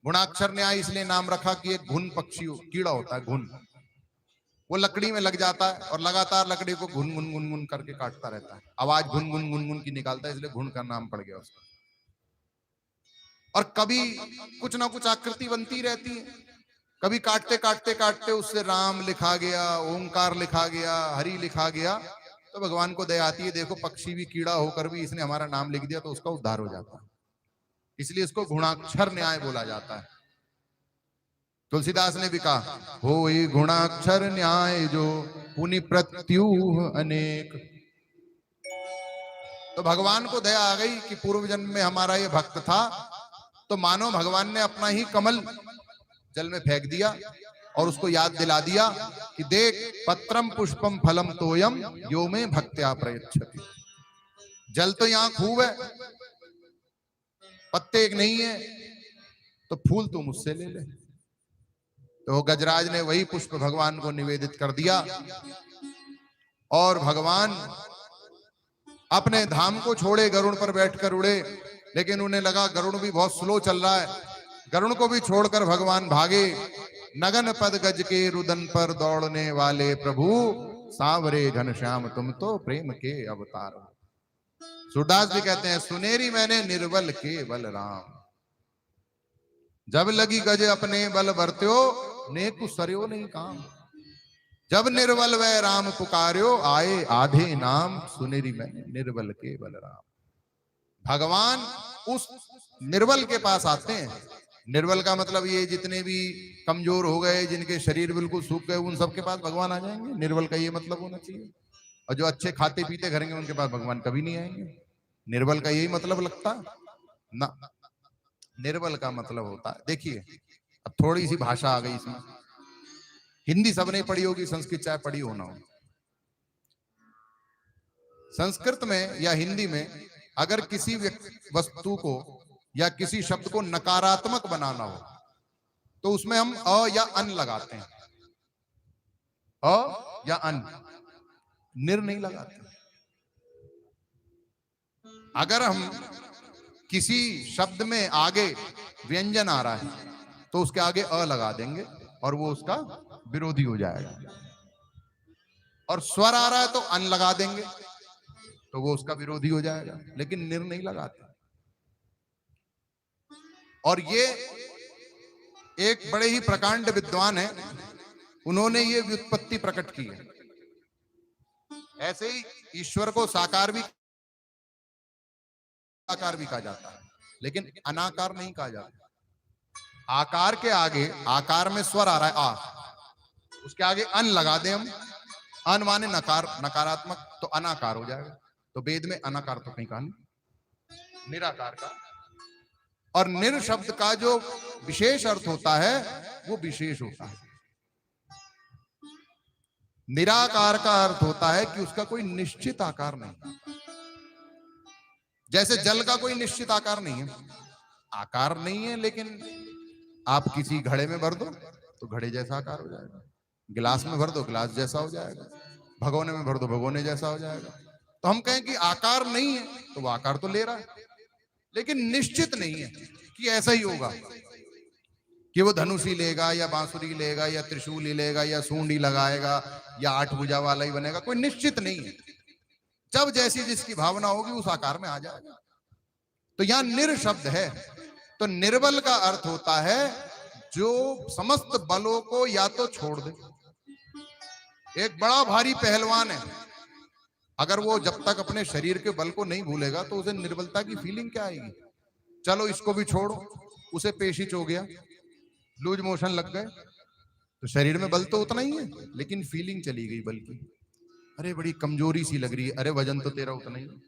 गुणाक्षर न्याय इसलिए नाम रखा कि एक घुन पक्षी कीड़ा होता है, घुन, वो लकड़ी में लग जाता है और लगातार लकड़ी को घुन घुन घुन घुन करके काटता रहता है, आवाज घुन घुन घुन घुन की निकालता है, इसलिए घुन का नाम पड़ गया उसका। और कभी कुछ ना कुछ आकृति बनती रहती है, कभी काटते काटते काटते उससे राम लिखा गया, ओंकार लिखा गया, हरि लिखा गया, तो भगवान को दया आती है, देखो पक्षी भी कीड़ा होकर भी इसने हमारा नाम लिख दिया तो उसका उद्धार हो जाता है। इसलिए इसको गुणाक्षर न्याय बोला जाता है। तुलसीदास ने भी कहा, हो ये गुणाक्षर न्याय जो पुनि प्रत्यूह अनेक। तो भगवान को दया आ गई कि पूर्व जन्म में हमारा ये भक्त था, तो मानो भगवान ने अपना ही कमल जल में फेंक दिया और उसको याद दिला दिया कि देख पत्रम पुष्पम फलम तोयम यो में भक्त्या प्रयच्छति। जल तो यहां खूब है, पत्ते एक नहीं है, तो फूल तू मुझसे ले ले। तो गजराज ने वही पुष्प भगवान को निवेदित कर दिया और भगवान अपने धाम को छोड़े, गरुड़ पर बैठकर उड़े, लेकिन उन्हें लगा गरुड़ भी बहुत स्लो चल रहा है, गरुड़ को भी छोड़कर भगवान भागे। नगन पद गज के रुदन पर दौड़ने वाले प्रभु, सांवरे घनश्याम तुम तो प्रेम के अवतार हो। सूरदास भी कहते हैं, सुनेरी मैंने निर्बल के बल राम, जब लगी गज अपने बल बरत्यो, नेकु सरयो नहीं काम। जब निर्बल वै राम पुकार्यो, आए आधे नाम, सुनेरी मैंने निर्बल के बल राम। भगवान उस निर्बल के पास आते हैं। निर्बल का मतलब ये जितने भी कमजोर हो गए, जिनके शरीर बिल्कुल सूख गए, उन सबके पास भगवान आ जाएंगे। निर्बल का ये मतलब होना चाहिए। और जो अच्छे खाते पीते घरेंगे उनके पास भगवान कभी नहीं आएंगे। निर्बल का यही मतलब लगता ना। निर्बल का मतलब होता है, देखिए अब थोड़ी सी भाषा आ गई इसमें, हिंदी सब नहीं पढ़ी होगी, संस्कृत चाहे पढ़ी हो ना हो। संस्कृत में या हिंदी में अगर किसी वस्तु को या किसी शब्द को नकारात्मक बनाना हो तो उसमें हम अ या अन लगाते हैं, अ या अन, निर नहीं लगाते। अगर हम किसी शब्द में आगे व्यंजन आ रहा है तो उसके आगे अ लगा देंगे और वो उसका विरोधी हो जाएगा, और स्वर आ रहा है तो अन लगा देंगे तो वो उसका विरोधी हो जाएगा, लेकिन निर नहीं लगाते। और ये एक बड़े ही प्रकांड विद्वान है, उन्होंने ये व्युत्पत्ति प्रकट की है। ऐसे ही ईश्वर को साकार भी आकार भी कहा जाता है, लेकिन अनाकार नहीं कहा जाता। आकार के आगे, आकार में स्वर आ रहा है आ, उसके आगे अन लगा दें हम, अन माने नकार, नकारात्मक, तो अनाकार हो जाएगा। तो वेद में अनाकार तो कहीं कहा नहीं, निराकार का। और निर शब्द का जो विशेष अर्थ होता है वो विशेष होता है। निराकार का अर्थ होता है कि उसका कोई निश्चित आकार नहीं। जैसे जल का कोई निश्चित आकार नहीं है, आकार नहीं है, लेकिन आप किसी घड़े में भर दो तो घड़े जैसा आकार हो जाएगा। गिलास में भर दो गिलास जैसा हो जाएगा, भगोने में भर दो भगोने जैसा हो जाएगा। तो हम कहें कि आकार नहीं है तो वो आकार तो ले रहा है, लेकिन निश्चित नहीं है कि ऐसा ही होगा, कि वो धनुष ही लेगा या बांसुरी लेगा या त्रिशूल ही लेगा या सूंड ही लगाएगा या 8 भुजा वाला ही बनेगा, कोई निश्चित नहीं है। जब जैसी जिसकी भावना होगी उस आकार में आ जाएगा। तो यहां निर शब्द है, तो निर्बल का अर्थ होता है जो समस्त बलों को या तो छोड़ दे। एक बड़ा भारी पहलवान है, अगर वो जब तक अपने शरीर के बल को नहीं भूलेगा तो उसे निर्बलता की फीलिंग क्या आएगी। चलो इसको भी छोड़ो, उसे पेशिच हो गया, लूज मोशन लग गए, तो शरीर में बल तो उतना ही है लेकिन फीलिंग चली गई बल की। अरे बड़ी कमजोरी सी लग रही है, अरे वजन तो तेरा उतना ही है,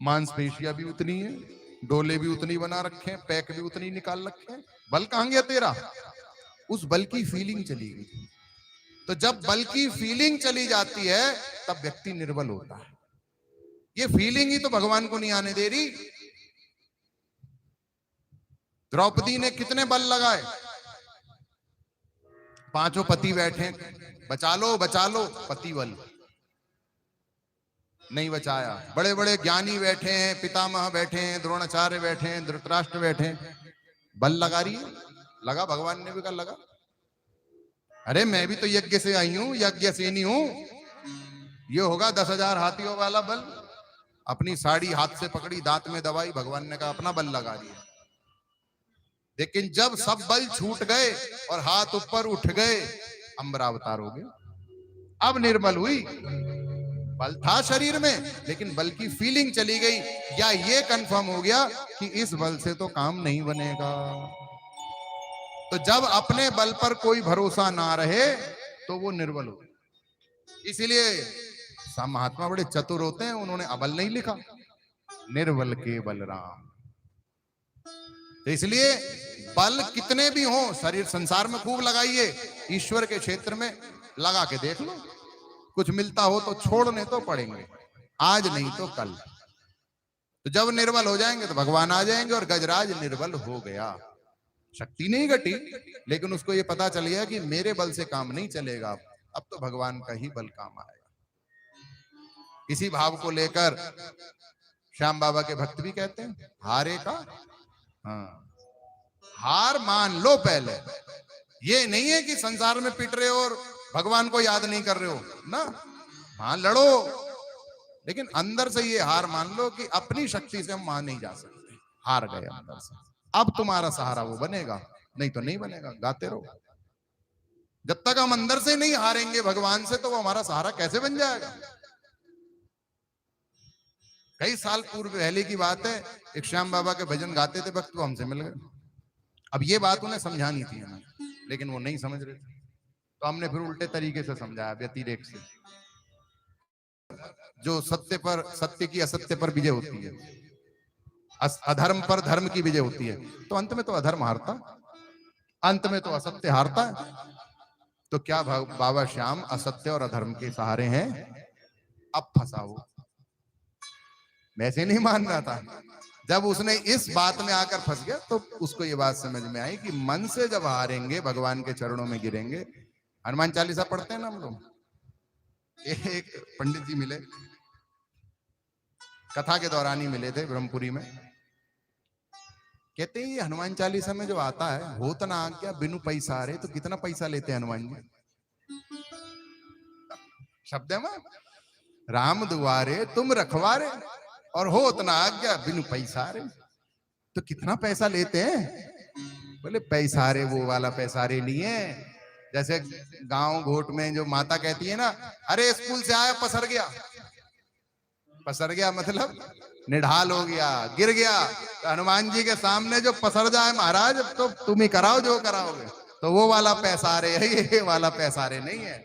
मांसपेशियां भी उतनी है, डोले भी उतनी बना रखे हैं, पैक भी उतनी निकाल रखे हैं, बल कहां गया तेरा। उस बल की फीलिंग चली गई। तो जब बल की फीलिंग चली जाती है तब व्यक्ति निर्बल होता है। ये फीलिंग ही तो भगवान को नहीं आने दे रही। द्रौपदी ने कितने बल लगाए, 5 पति बैठे, बचा लो पति बल नहीं बचाया। बड़े बड़े ज्ञानी बैठे हैं, पितामह बैठे हैं, द्रोणाचार्य बैठे हैं, धृतराष्ट्र बैठे हैं, बल लगा रही है, लगा, भगवान ने भी कहा लगा। अरे मैं भी तो यज्ञ से आई हूं, यज्ञ सेनी हूं, ये होगा 10,000 हाथियों वाला बल। अपनी साड़ी हाथ से पकड़ी, दांत में दबाई, भगवान ने कहा अपना बल लगा रही है। लेकिन जब सब बल छूट गए और हाथ ऊपर उठ गए, अम्बरावतार हो गए। अब निर्बल हुई, बल था शरीर में लेकिन बल की फीलिंग चली गई, या ये कंफर्म हो गया कि इस बल से तो काम नहीं बनेगा। तो जब अपने बल पर कोई भरोसा ना रहे तो वो निर्बल हो। इसीलिए सब महात्मा बड़े चतुर होते हैं, उन्होंने अबल नहीं लिखा, निर्बल के बलराम। तो इसलिए बल कितने भी हो, शरीर संसार में खूब लगाइए, ईश्वर के क्षेत्र में लगा के देख लो, कुछ मिलता हो तो छोड़ने तो पड़ेंगे, आज नहीं तो कल। तो जब निर्बल हो जाएंगे तो भगवान आ जाएंगे। और गजराज निर्बल हो गया, शक्ति नहीं घटी, लेकिन उसको ये पता चल गया कि मेरे बल से काम नहीं चलेगा, अब तो भगवान का ही बल काम आएगा। इसी भाव को लेकर श्याम बाबा के भक्त भी कहते हैं, हारे का हार मान लो पहले। ये नहीं है कि संसार में पिट रहे हो और भगवान को याद नहीं कर रहे हो ना, हाँ लड़ो, लेकिन अंदर से ये हार मान लो कि अपनी शक्ति से हम वहां नहीं जा सकते, हार गए अंदर से। अब तुम्हारा सहारा वो बनेगा, नहीं तो नहीं बनेगा, गाते रहो। जब तक हम अंदर से नहीं हारेंगे भगवान से, तो वो हमारा सहारा कैसे बन जाएगा। कई साल पूर्व पहले की बात है, एक श्याम बाबा के भजन गाते थे भक्त, वो हमसे मिल गए। अब ये बात उन्हें समझानी थी हमें, लेकिन वो नहीं समझ रहे थे, तो हमने फिर उल्टे तरीके से समझाया, व्यतिरेक से। जो सत्य पर, सत्य की असत्य पर विजय होती है, अधर्म पर धर्म की विजय होती है, तो अंत में तो अधर्म हारता, अंत में तो असत्य हारता है। तो क्या बाबा श्याम असत्य और अधर्म के सहारे हैं? अब फंसा वो, वैसे नहीं मान रहा था। जब उसने इस बात में आकर फंस गया तो उसको ये बात समझ में आई कि मन से जब हारेंगे, भगवान के चरणों में गिरेंगे। हनुमान चालीसा पढ़ते हैं ना हम लोग। एक पंडित जी मिले, कथा के दौरान ही मिले थे ब्रह्मपुरी में। कहते हैं ये हनुमान चालीसा में जो आता है, होत ना आज्ञा बिनु पैसा रे, तो कितना पैसा लेते हैं हनुमान जी? शब्द है ना, राम दुआरे तुम रखवारे, और होत ना आज्ञा बिनु पैसा रे, तो कितना पैसा लेते हैं? बोले पैसा रे वो वाला पैसा रे नहीं है, जैसे गांव घोट में जो माता कहती है ना, अरे स्कूल से आया पसर गया, पसर गया मतलब निढाल हो गया, गिर गया। तो हनुमान जी के सामने जो पसर जाए महाराज, तो तुम ही कराओ जो कराओगे, तो वो वाला पैसा रे है, ये वाला पैसा रे नहीं है।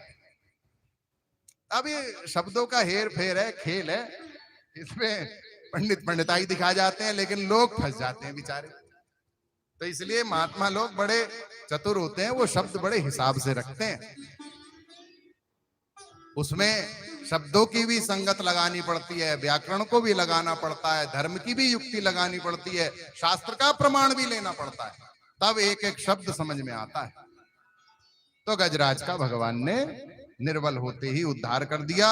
अब ये शब्दों का हेर फेर है, खेल है, इसमें पंडित पंडिताई दिखा जाते हैं, लेकिन लोग फंस जाते हैं बेचारे। तो इसलिए महात्मा लोग बड़े चतुर होते हैं, वो शब्द बड़े हिसाब से रखते हैं, उसमें शब्दों की भी संगत लगानी पड़ती है, व्याकरण को भी लगाना पड़ता है, धर्म की भी युक्ति लगानी पड़ती है, शास्त्र का प्रमाण भी लेना पड़ता है, तब एक एक शब्द समझ में आता है। तो गजराज का भगवान ने निर्बल होते ही उद्धार कर दिया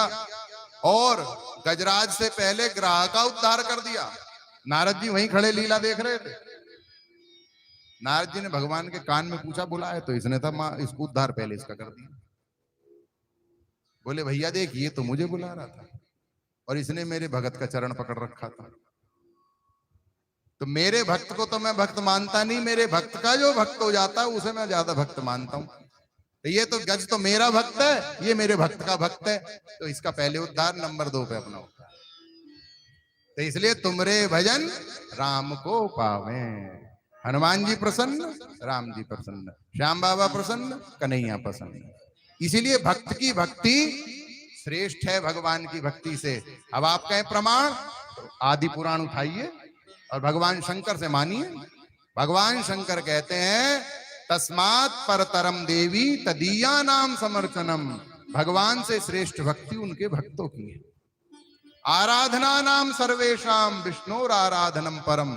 और गजराज से पहले ग्राह का उद्धार कर दिया। नारद जी वहीं खड़े लीला देख रहे थे। नारद जी ने भगवान के कान में पूछा, बुलाया तो इसने था मां इसको उद्धार पहले इसका कर दिया। बोले भैया देख, ये तो मुझे बुला रहा था और इसने मेरे भगत का चरण पकड़ रखा था। तो मेरे भक्त को तो मैं भक्त मानता नहीं, मेरे भक्त का जो भक्त हो जाता है उसे मैं ज्यादा भक्त मानता हूं। तो ये तो गज तो मेरा भक्त है, ये मेरे भक्त का भक्त है, तो इसका पहले उद्धार, नंबर 2 पे अपना उद्धार। तो इसलिए तुमरे भजन राम को पावे। हनुमान जी प्रसन्न, राम जी प्रसन्न, श्याम बाबा प्रसन्न, कन्हैया प्रसन्न। इसीलिए भक्त की भक्ति श्रेष्ठ है भगवान की भक्ति से। अब आप कहें प्रमाण, तो आदि पुराण उठाइए और भगवान शंकर से मानिए। भगवान शंकर कहते हैं तस्मात् परतरम देवी तदीया नाम समर्चनम। भगवान से श्रेष्ठ भक्ति उनके भक्तों की है। आराधना नाम सर्वेशाम विष्णुर आराधनम परम।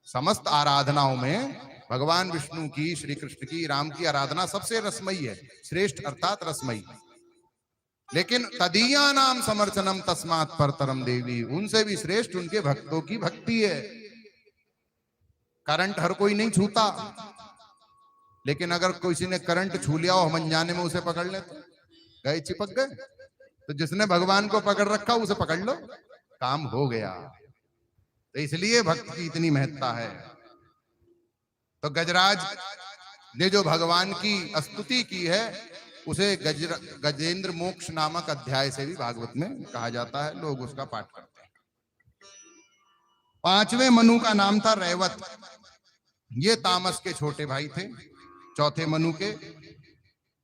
समस्त आराधनाओं में भगवान विष्णु की, श्री कृष्ण की, राम की आराधना सबसे रसमयी है, श्रेष्ठ अर्थात रसमयी। लेकिन तदीया नाम समर्चनम तस्मात् परतरम देवी, उनसे भी श्रेष्ठ उनके भक्तों की भक्ति है। करंट हर कोई नहीं छूता, लेकिन अगर किसी ने करंट छू लिया और हम अनजाने में उसे पकड़ ले तो गए, चिपक गए। तो जिसने भगवान को पकड़ रखा उसे पकड़ लो, काम हो गया। तो इसलिए भक्त की इतनी महत्ता है। तो गजराज ने जो भगवान की स्तुति की है उसे गजेंद्र मोक्ष नामक अध्याय से भी भागवत में कहा जाता है, लोग उसका पाठ करते हैं। 5वें मनु का नाम था रैवत। ये तामस के छोटे भाई थे, चौथे मनु के।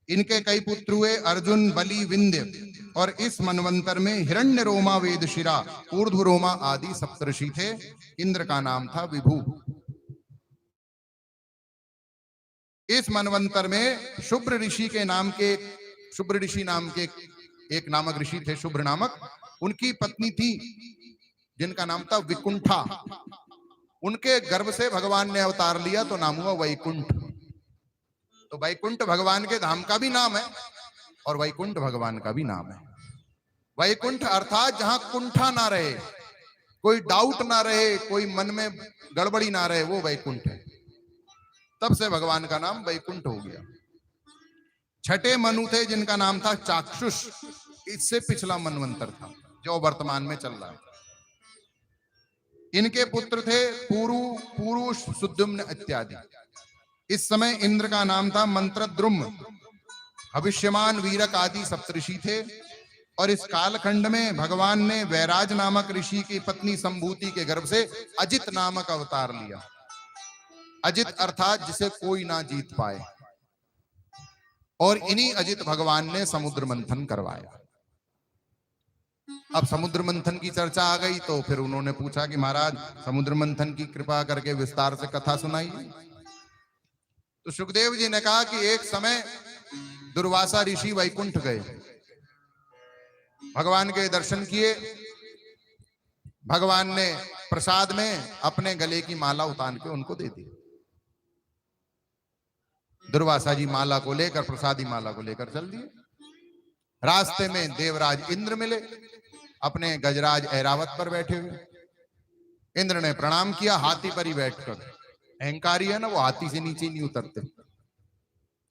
इनके कई पुत्र हुए, अर्जुन, बलि, विंध्य। और इस मनवंतर में हिरण्य रोमा, वेदशिरा, ऊर्ध्व रोमा आदि सप्तऋषि थे। इंद्र का नाम था विभु। इस मनवंतर में शुभ्र ऋषि के नाम के, शुभ्र ऋषि नाम के एक नामक ऋषि थे, शुभ्र नामक। उनकी पत्नी थी जिनका नाम था विकुंठा। उनके गर्भ से भगवान ने अवतार लिया तो नाम हुआ वैकुंठ। तो वैकुंठ भगवान के धाम का भी नाम है और वैकुंठ भगवान का भी नाम है। वैकुंठ अर्थात जहां कुंठा ना रहे, कोई डाउट ना रहे, कोई मन में गड़बड़ी ना रहे, वो वैकुंठ है। तब से भगवान का नाम वैकुंठ हो गया। 6ठे मनु थे जिनका नाम था चाक्षुष। इससे पिछला मनवंतर था जो वर्तमान में चल रहा है। इनके पुत्र थे पुरु, पुरुष, सुद्युम्न इत्यादि। इस समय इंद्र का नाम था मंत्रद्रुम। भविष्यमान, वीरक आदि सप्तऋषि थे। और इस कालखंड में भगवान ने वैराज नामक ऋषि की पत्नी संभूति के गर्भ से अजित नामक अवतार लिया। अजित अर्थात जिसे कोई ना जीत पाए। और इन्हीं अजित भगवान ने समुद्र मंथन करवाया। अब समुद्र मंथन की चर्चा आ गई तो फिर उन्होंने पूछा कि महाराज समुद्र मंथन की कृपा करके विस्तार से कथा सुनाइए। तो सुखदेव जी ने कहा कि एक समय दुर्वासा ऋषि वैकुंठ गए, भगवान के दर्शन किए। भगवान ने प्रसाद में अपने गले की माला उतार के उनको दे दी। दुर्वासा जी माला को लेकर, प्रसादी माला को लेकर चल दिए। रास्ते में देवराज इंद्र मिले, अपने गजराज ऐरावत पर बैठे हुए। इंद्र ने प्रणाम किया, हाथी पर ही बैठकर। अहंकारी है ना, वो हाथी से नीचे नहीं उतरते।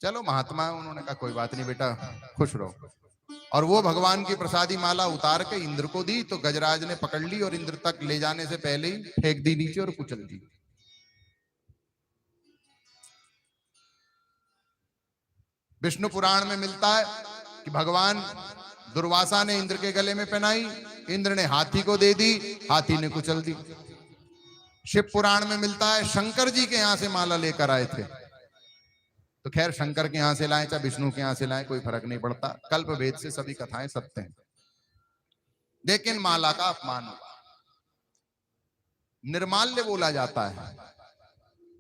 चलो महात्मा है, उन्होंने कहा कोई बात नहीं बेटा, खुश रहो। और वो भगवान की प्रसादी माला उतार के इंद्र को दी। तो गजराज ने पकड़ ली और इंद्र तक ले जाने से पहले ही फेंक दी नीचे और कुचल दी। विष्णु पुराण में मिलता है कि भगवान दुर्वासा ने इंद्र के गले में पहनाई, इंद्र ने हाथी को दे दी, हाथी ने कुचल दी। शिव पुराण में मिलता है शंकर जी के यहां से माला लेकर आए थे। तो खैर शंकर के यहां से लाए चाहे विष्णु के यहां से लाए, कोई फर्क नहीं पड़ता, कल्प भेद से सभी कथाएं सत्य हैं। लेकिन माला का अपमान हुआ। निर्माल्य बोला जाता है।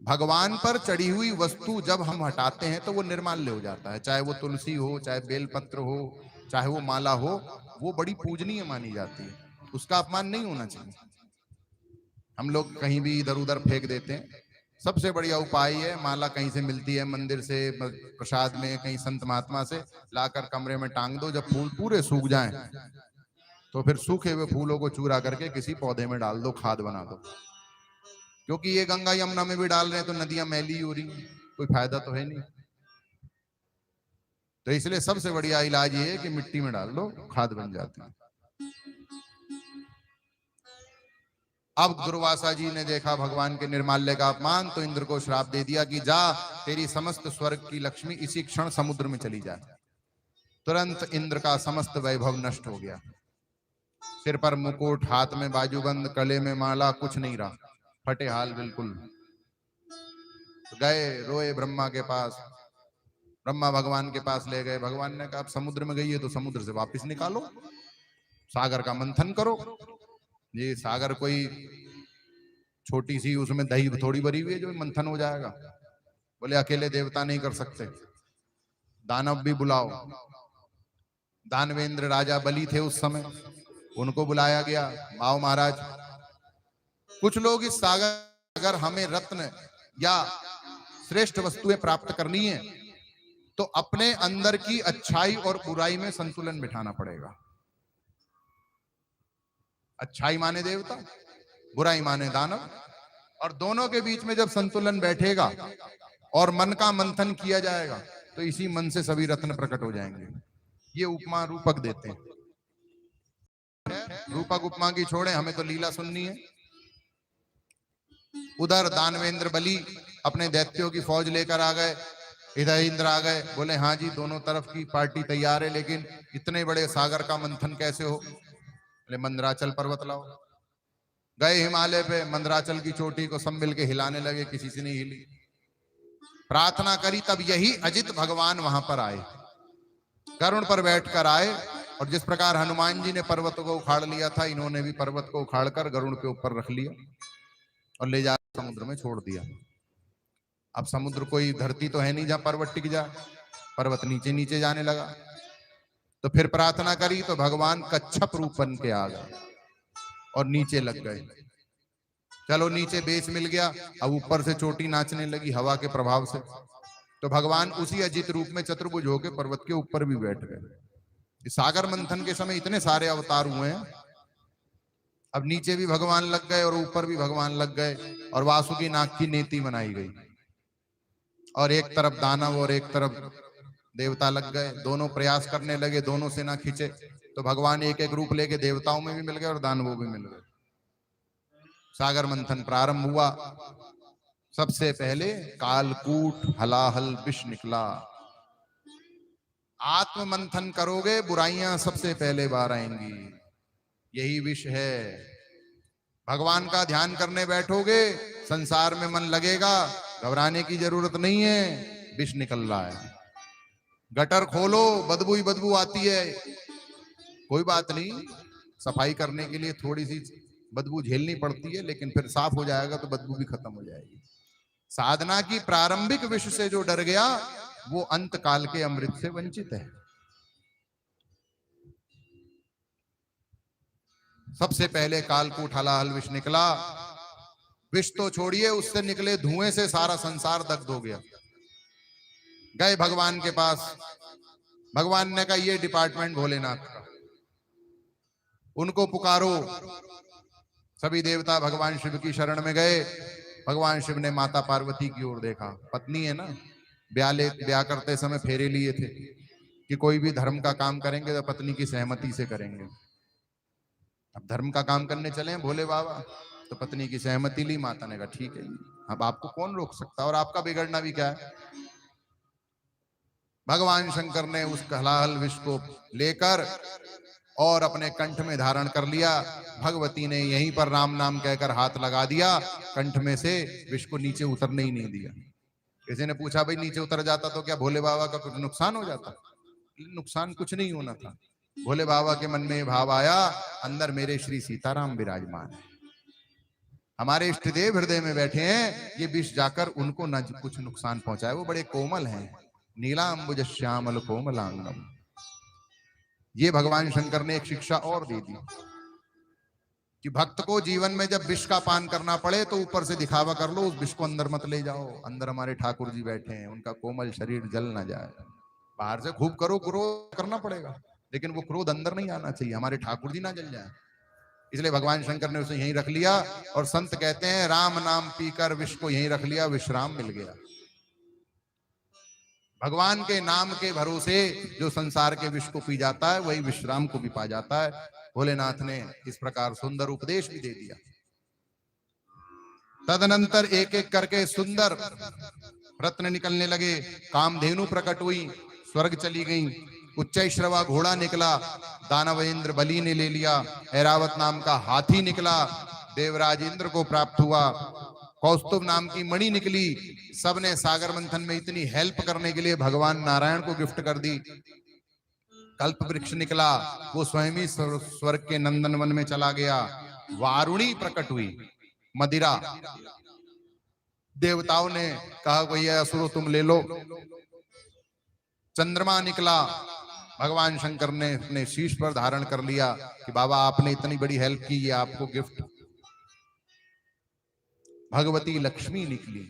भगवान पर चढ़ी हुई वस्तु जब हम हटाते हैं तो वो निर्माल्य हो जाता है। चाहे वो तुलसी हो, चाहे बेलपत्र हो, चाहे वो माला हो, वो बड़ी पूजनीय मानी जाती है। उसका अपमान नहीं होना चाहिए। हम लोग कहीं भी इधर उधर फेंक देते हैं सबसे बढ़िया उपाय है, माला कहीं से मिलती है मंदिर से, प्रसाद में, कहीं संत महात्मा से लाकर कमरे में टांग दो। जब फूल पूरे सूख जाएं तो फिर सूखे हुए फूलों को चूरा करके किसी पौधे में डाल दो, खाद बना दो। क्योंकि ये गंगा यमुना में भी डाल रहे हैं तो नदियां मैली हो रही, कोई फायदा तो है नहीं। तो इसलिए सबसे बढ़िया इलाज ये है कि मिट्टी में डाल दो, खाद बन जाती है। अब दुर्वासा जी ने देखा भगवान के निर्माल्य का अपमान, तो इंद्र को श्राप दे दिया कि जा, तेरी समस्त स्वर्ग की लक्ष्मी इसी क्षण समुद्र में चली जाए। तुरंत इंद्र का समस्त वैभव नष्ट हो गया। सिर पर मुकुट, हाथ में बाजूबंद, गले में माला, कुछ नहीं रहा, फटे हाल बिल्कुल। गए, रोए ब्रह्मा के पास। ब्रह्मा भगवान के पास ले गए। भगवान ने कहा, अब समुद्र में गई है तो समुद्र से वापस निकालो, सागर का मंथन करो। ये सागर कोई छोटी सी, उसमें दही थोड़ी भरी हुई है जो मंथन हो जाएगा। बोले अकेले देवता नहीं कर सकते, दानव भी बुलाओ। दानवेंद्र राजा बलि थे उस समय, उनको बुलाया गया। आओ महाराज, कुछ लोग इस सागर, अगर हमें रत्न या श्रेष्ठ वस्तुएं प्राप्त करनी है तो अपने अंदर की अच्छाई और बुराई में संतुलन बिठाना पड़ेगा। अच्छाई माने देवता, बुराई माने दानव, और दोनों के बीच में जब संतुलन बैठेगा और मन का मंथन किया जाएगा तो इसी मन से सभी रत्न प्रकट हो जाएंगे। ये उपमा रूपक देते हैं। रूपक उपमा की छोड़े, हमें तो लीला सुननी है। उधर दानवेंद्र बलि अपने दैत्यों की फौज लेकर आ गए। इधर इंद्र आ गए। बोले हाँ जी, दोनों तरफ की पार्टी तैयार है, लेकिन इतने बड़े सागर का मंथन कैसे हो? बोले मंदराचल पर्वत लाओ। गए हिमालय पे, मंदराचल की चोटी को सब मिलके हिलाने लगे, किसी से नहीं हिली। प्रार्थना करी, तब यही अजित भगवान वहां पर आए, गरुड़ पर बैठकर आए। और जिस प्रकार हनुमान जी ने पर्वत को उखाड़ लिया था, इन्होंने भी पर्वत को उखाड़कर गरुड़ के ऊपर रख लिया और ले जाकर समुद्र में छोड़ दिया। अब समुद्र कोई धरती तो है नहीं जहां पर्वत टिक जाए, पर्वत नीचे नीचे जाने लगा। तो फिर प्रार्थना करी तो भगवान कच्छप रूप बन के आ गए और नीचे लग गए। चलो नीचे बेस मिल गया, अब ऊपर से चोटी नाचने लगी हवा के प्रभाव से। तो भगवान उसी अजित रूप में चतुर्भुज होकर पर्वत के ऊपर भी बैठ गए। सागर मंथन के समय इतने सारे अवतार हुए हैं। अब नीचे भी भगवान लग गए और ऊपर भी भगवान लग गए, और वासुकी नाग की नेति बनाई गई, और एक तरफ दानव और एक तरफ देवता लग गए। दोनों प्रयास करने लगे, दोनों से ना खींचे, तो भगवान एक एक रूप लेके देवताओं में भी मिल गए और दानवों भी मिल गए। सागर मंथन प्रारंभ हुआ। सबसे पहले कालकूट हलाहल विष निकला। आत्म मंथन करोगे, बुराइयां सबसे पहले बाहर आएंगी, यही विष है। भगवान का ध्यान करने बैठोगे, संसार में मन लगेगा, घबराने की जरूरत नहीं है, विष निकल रहा है। गटर खोलो, बदबू ही बदबू आती है, कोई बात नहीं, सफाई करने के लिए थोड़ी सी बदबू झेलनी पड़ती है, लेकिन फिर साफ हो जाएगा तो बदबू भी खत्म हो जाएगी। साधना की प्रारंभिक विष से जो डर गया, वो अंत काल के अमृत से वंचित है। सबसे पहले कालकूट हलाहल विष निकला। विष तो छोड़िए, उससे निकले धुएं से सारा संसार दग्ध हो गया। गए भगवान के पास। भगवान ने कहा, ये डिपार्टमेंट भोलेनाथ का, उनको पुकारो। सभी देवता भगवान शिव की शरण में गए। भगवान शिव ने माता पार्वती की ओर देखा। पत्नी है ना, ब्याह करते समय फेरे लिए थे कि कोई भी धर्म का काम करेंगे तो पत्नी की सहमति से करेंगे। अब धर्म का काम करने चले हैं भोले बाबा, तो पत्नी की सहमति ली। माता ने कहा ठीक है, अब आपको कौन रोक सकता, और आपका बिगड़ना भी क्या है। भगवान शंकर ने उस हलाहल विष को लेकर और अपने कंठ में धारण कर लिया। भगवती ने यहीं पर राम नाम कहकर हाथ लगा दिया, कंठ में से विष को नीचे उतरने ही नहीं दिया। किसी ने पूछा, भाई नीचे उतर जाता तो क्या भोले बाबा का कुछ नुकसान हो जाता? नुकसान कुछ नहीं होना था। भोले बाबा के मन में भाव आया, अंदर मेरे श्री सीताराम विराजमान है, हमारे इष्ट देव हृदय में बैठे हैं, ये विष जाकर उनको न कुछ नुकसान पहुंचाए। वो बड़े कोमल हैं, नीलांबुज श्यामल कोमलांगम। ये भगवान शंकर ने एक शिक्षा और दे दी। कि भक्त को जीवन में जब विष का पान करना पड़े तो ऊपर से दिखावा कर लो, उस विष को अंदर मत ले जाओ। अंदर हमारे ठाकुर जी बैठे हैं, उनका कोमल शरीर जल ना जाए। बाहर से खूब करो, क्रोध करना पड़ेगा, लेकिन वो क्रोध अंदर नहीं आना चाहिए, हमारे ठाकुर जी ना जल जाए। इसलिए भगवान शंकर ने उसे यहीं रख लिया। और संत कहते हैं राम नाम पीकर विष को यहीं रख लिया, विश्राम मिल गया। भगवान के नाम के भरोसे जो संसार के विष को पी जाता है वही विश्राम को भी पा जाता है। भोलेनाथ ने इस प्रकार सुंदर उपदेश भी दे दिया। तदनंतर एक एक करके सुंदर रत्न निकलने लगे। कामधेनु प्रकट हुई, स्वर्ग चली गई। उच्चैश्रवा घोड़ा निकला, दानवेंद्र बलि ने ले लिया। ऐरावत नाम का हाथी निकला, देवराज इंद्र को प्राप्त हुआ। कौस्तुभ नाम की मणि निकली। सबने सागर मंथन में इतनी हेल्प करने के लिए भगवान नारायण को गिफ्ट कर दी। कल्प वृक्ष निकला, वो स्वयं ही स्वर्ग के नंदन वन में चला गया। वारुणी प्रकट हुई, मदिरा। देवताओं ने कहा भैया असुरो तुम ले लो। चंद्रमा निकला, भगवान शंकर ने अपने शीश पर धारण कर लिया कि बाबा आपने इतनी बड़ी हेल्प की, ये आपको गिफ्ट। भगवती लक्ष्मी निकली।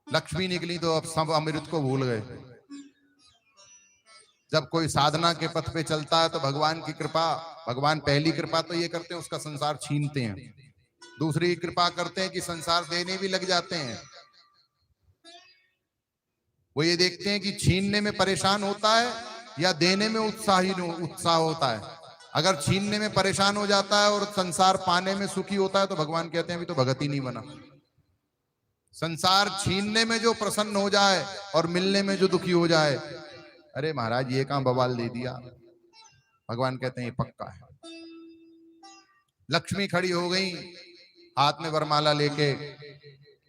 लक्ष्मी निकली तो अब सब अमृत को भूल गए। जब कोई साधना के पथ पे चलता है तो भगवान की कृपा, भगवान पहली कृपा तो ये करते हैं उसका संसार छीनते हैं। दूसरी कृपा करते हैं कि संसार देने भी लग जाते हैं। वो ये देखते हैं कि छीनने में परेशान होता है या देने में उत्साह होता है। अगर छीनने में परेशान हो जाता है और संसार पाने में सुखी होता है तो भगवान कहते हैं अभी तो भगत ही नहीं बना। संसार छीनने में जो प्रसन्न हो जाए और मिलने में जो दुखी हो जाए, अरे महाराज ये कहां बवाल दे दिया। भगवान कहते हैं ये पक्का है। लक्ष्मी खड़ी हो गई, हाथ में वरमाला लेके।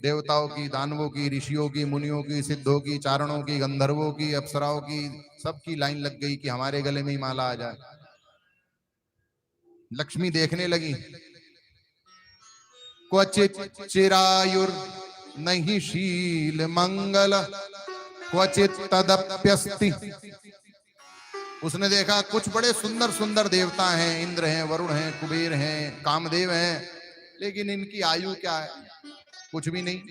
देवताओं की, दानवों की, ऋषियों की, मुनियों की, सिद्धों की, चारणों की, गंधर्वों की, अप्सराओं की, सबकी लाइन लग गई कि हमारे गले में ही माला आ जाए। लक्ष्मी देखने लगी। क्वचित चिरायुर नहीं शील मंगल क्वचित तदप्यस्ति। उसने देखा कुछ बड़े सुंदर सुंदर देवता हैं, इंद्र हैं, वरुण हैं, कुबेर हैं, कामदेव हैं, लेकिन इनकी आयु क्या है? कुछ भी नहीं।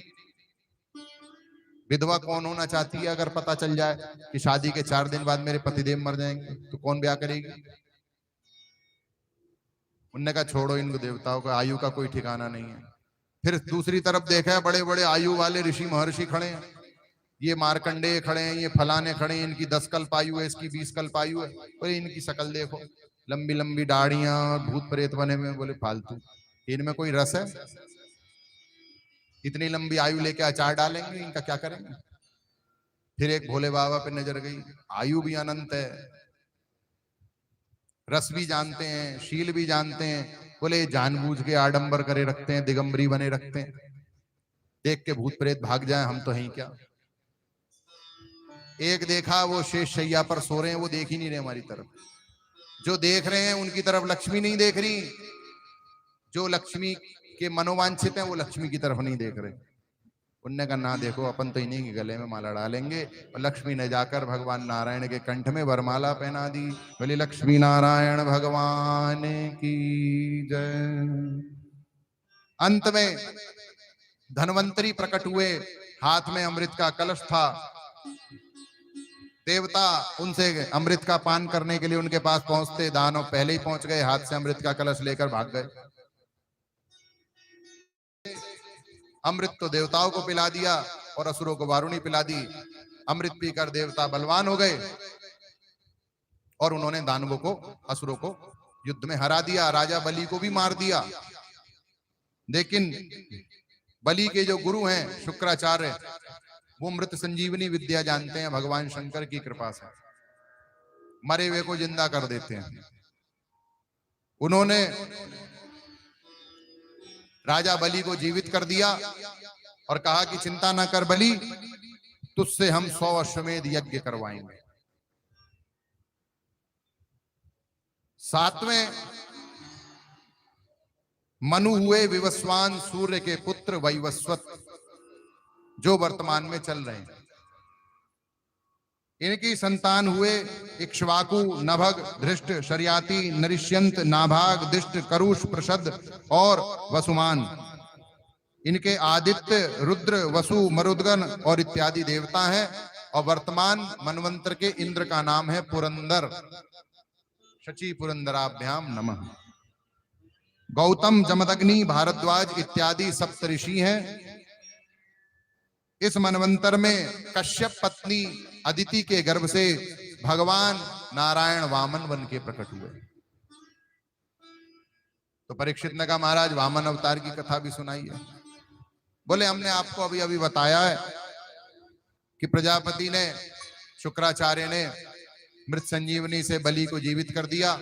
विधवा कौन होना चाहती है अगर पता चल जाए कि शादी के 4 दिन बाद मेरे पतिदेव मर जाएंगे तो कौन ब्याह करेगी? उनने कहा छोड़ो इनको, देवताओं का आयु का कोई ठिकाना नहीं है। फिर दूसरी तरफ देखा है बड़े बड़े आयु वाले ऋषि महर्षि खड़े हैं। ये मार्कंडेय खड़े हैं, ये फलाने खड़े हैं, इनकी 10 कल्प आयु है, इसकी 20 कल्प आयु है। बोले इनकी शकल देखो, लंबी लंबी दाढ़ियां और भूत प्रेत बने में। बोले फालतू, इनमें कोई रस है? इतनी लंबी आयु लेके अचार डालेंगे, इनका क्या करेंगे? फिर एक भोले बाबा पे नजर गई। आयु भी अनंत है, रस भी जानते हैं, शील भी जानते हैं। बोले जानबूझ के आडंबर करे रखते हैं, दिगंबरी बने रखते हैं, देख के भूत प्रेत भाग जाए, हम तो हैं क्या। एक देखा वो शेष शैया पर सो रहे हैं, वो देख ही नहीं रहे हमारी तरफ। जो देख रहे हैं उनकी तरफ लक्ष्मी नहीं देख रही, जो लक्ष्मी के मनोवांछित हैं वो लक्ष्मी की तरफ नहीं देख रहे। उनने कहा ना देखो, अपन तो इन्हीं के गले में माला डालेंगे। और लक्ष्मी ने जाकर भगवान नारायण के कंठ में वरमाला पहना दी। बोले लक्ष्मी नारायण भगवान की जय। अंत में धन्वंतरी प्रकट हुए, हाथ में अमृत का कलश था। देवता उनसे अमृत का पान करने के लिए उनके पास पहुंचते, दानव पहले ही पहुंच गए, हाथ से अमृत का कलश लेकर भाग गए। अमृत तो देवताओं को पिला दिया और असुरों को वारुणी पिला दी। अमृत पीकर देवता बलवान हो गए और उन्होंने दानवों को, असुरों को युद्ध में हरा दिया। राजा बलि को भी मार दिया। लेकिन बलि के जो गुरु हैं शुक्राचार्य, वो मृत संजीवनी विद्या जानते हैं। भगवान शंकर की कृपा से मरे हुए को जिंदा कर देते हैं। उन्होंने राजा बलि को जीवित कर दिया और कहा कि चिंता ना कर बलि, तुझसे हम 100 अश्वमेध यज्ञ करवाएंगे। 7वें मनु हुए विवस्वान सूर्य के पुत्र वैवस्वत, जो वर्तमान में चल रहे हैं। इनकी संतान हुए इक्ष्वाकु, नभग, धृष्ट, शर्याति, नरिष्यंत, नाभाग, दिष्ट, करुष, प्रशद और वसुमान। इनके आदित्य, रुद्र, वसु, मरुद्गन और इत्यादि देवता हैं। और वर्तमान मनवंतर के इंद्र का नाम है पुरंदर। शची पुरंदराभ्याम नमः। गौतम, जमदग्नि, भारद्वाज इत्यादि सप्तऋषि हैं। इस मनवंतर में कश्यप पत्नी अदिति के गर्भ से भगवान नारायण वामन बन के प्रकट हुए। तो परीक्षित ने कहा महाराज वामन अवतार की कथा भी सुनाइए। बोले हमने आपको अभी अभी बताया है कि प्रजापति ने, शुक्राचार्य ने मृत संजीवनी से बलि को जीवित कर दिया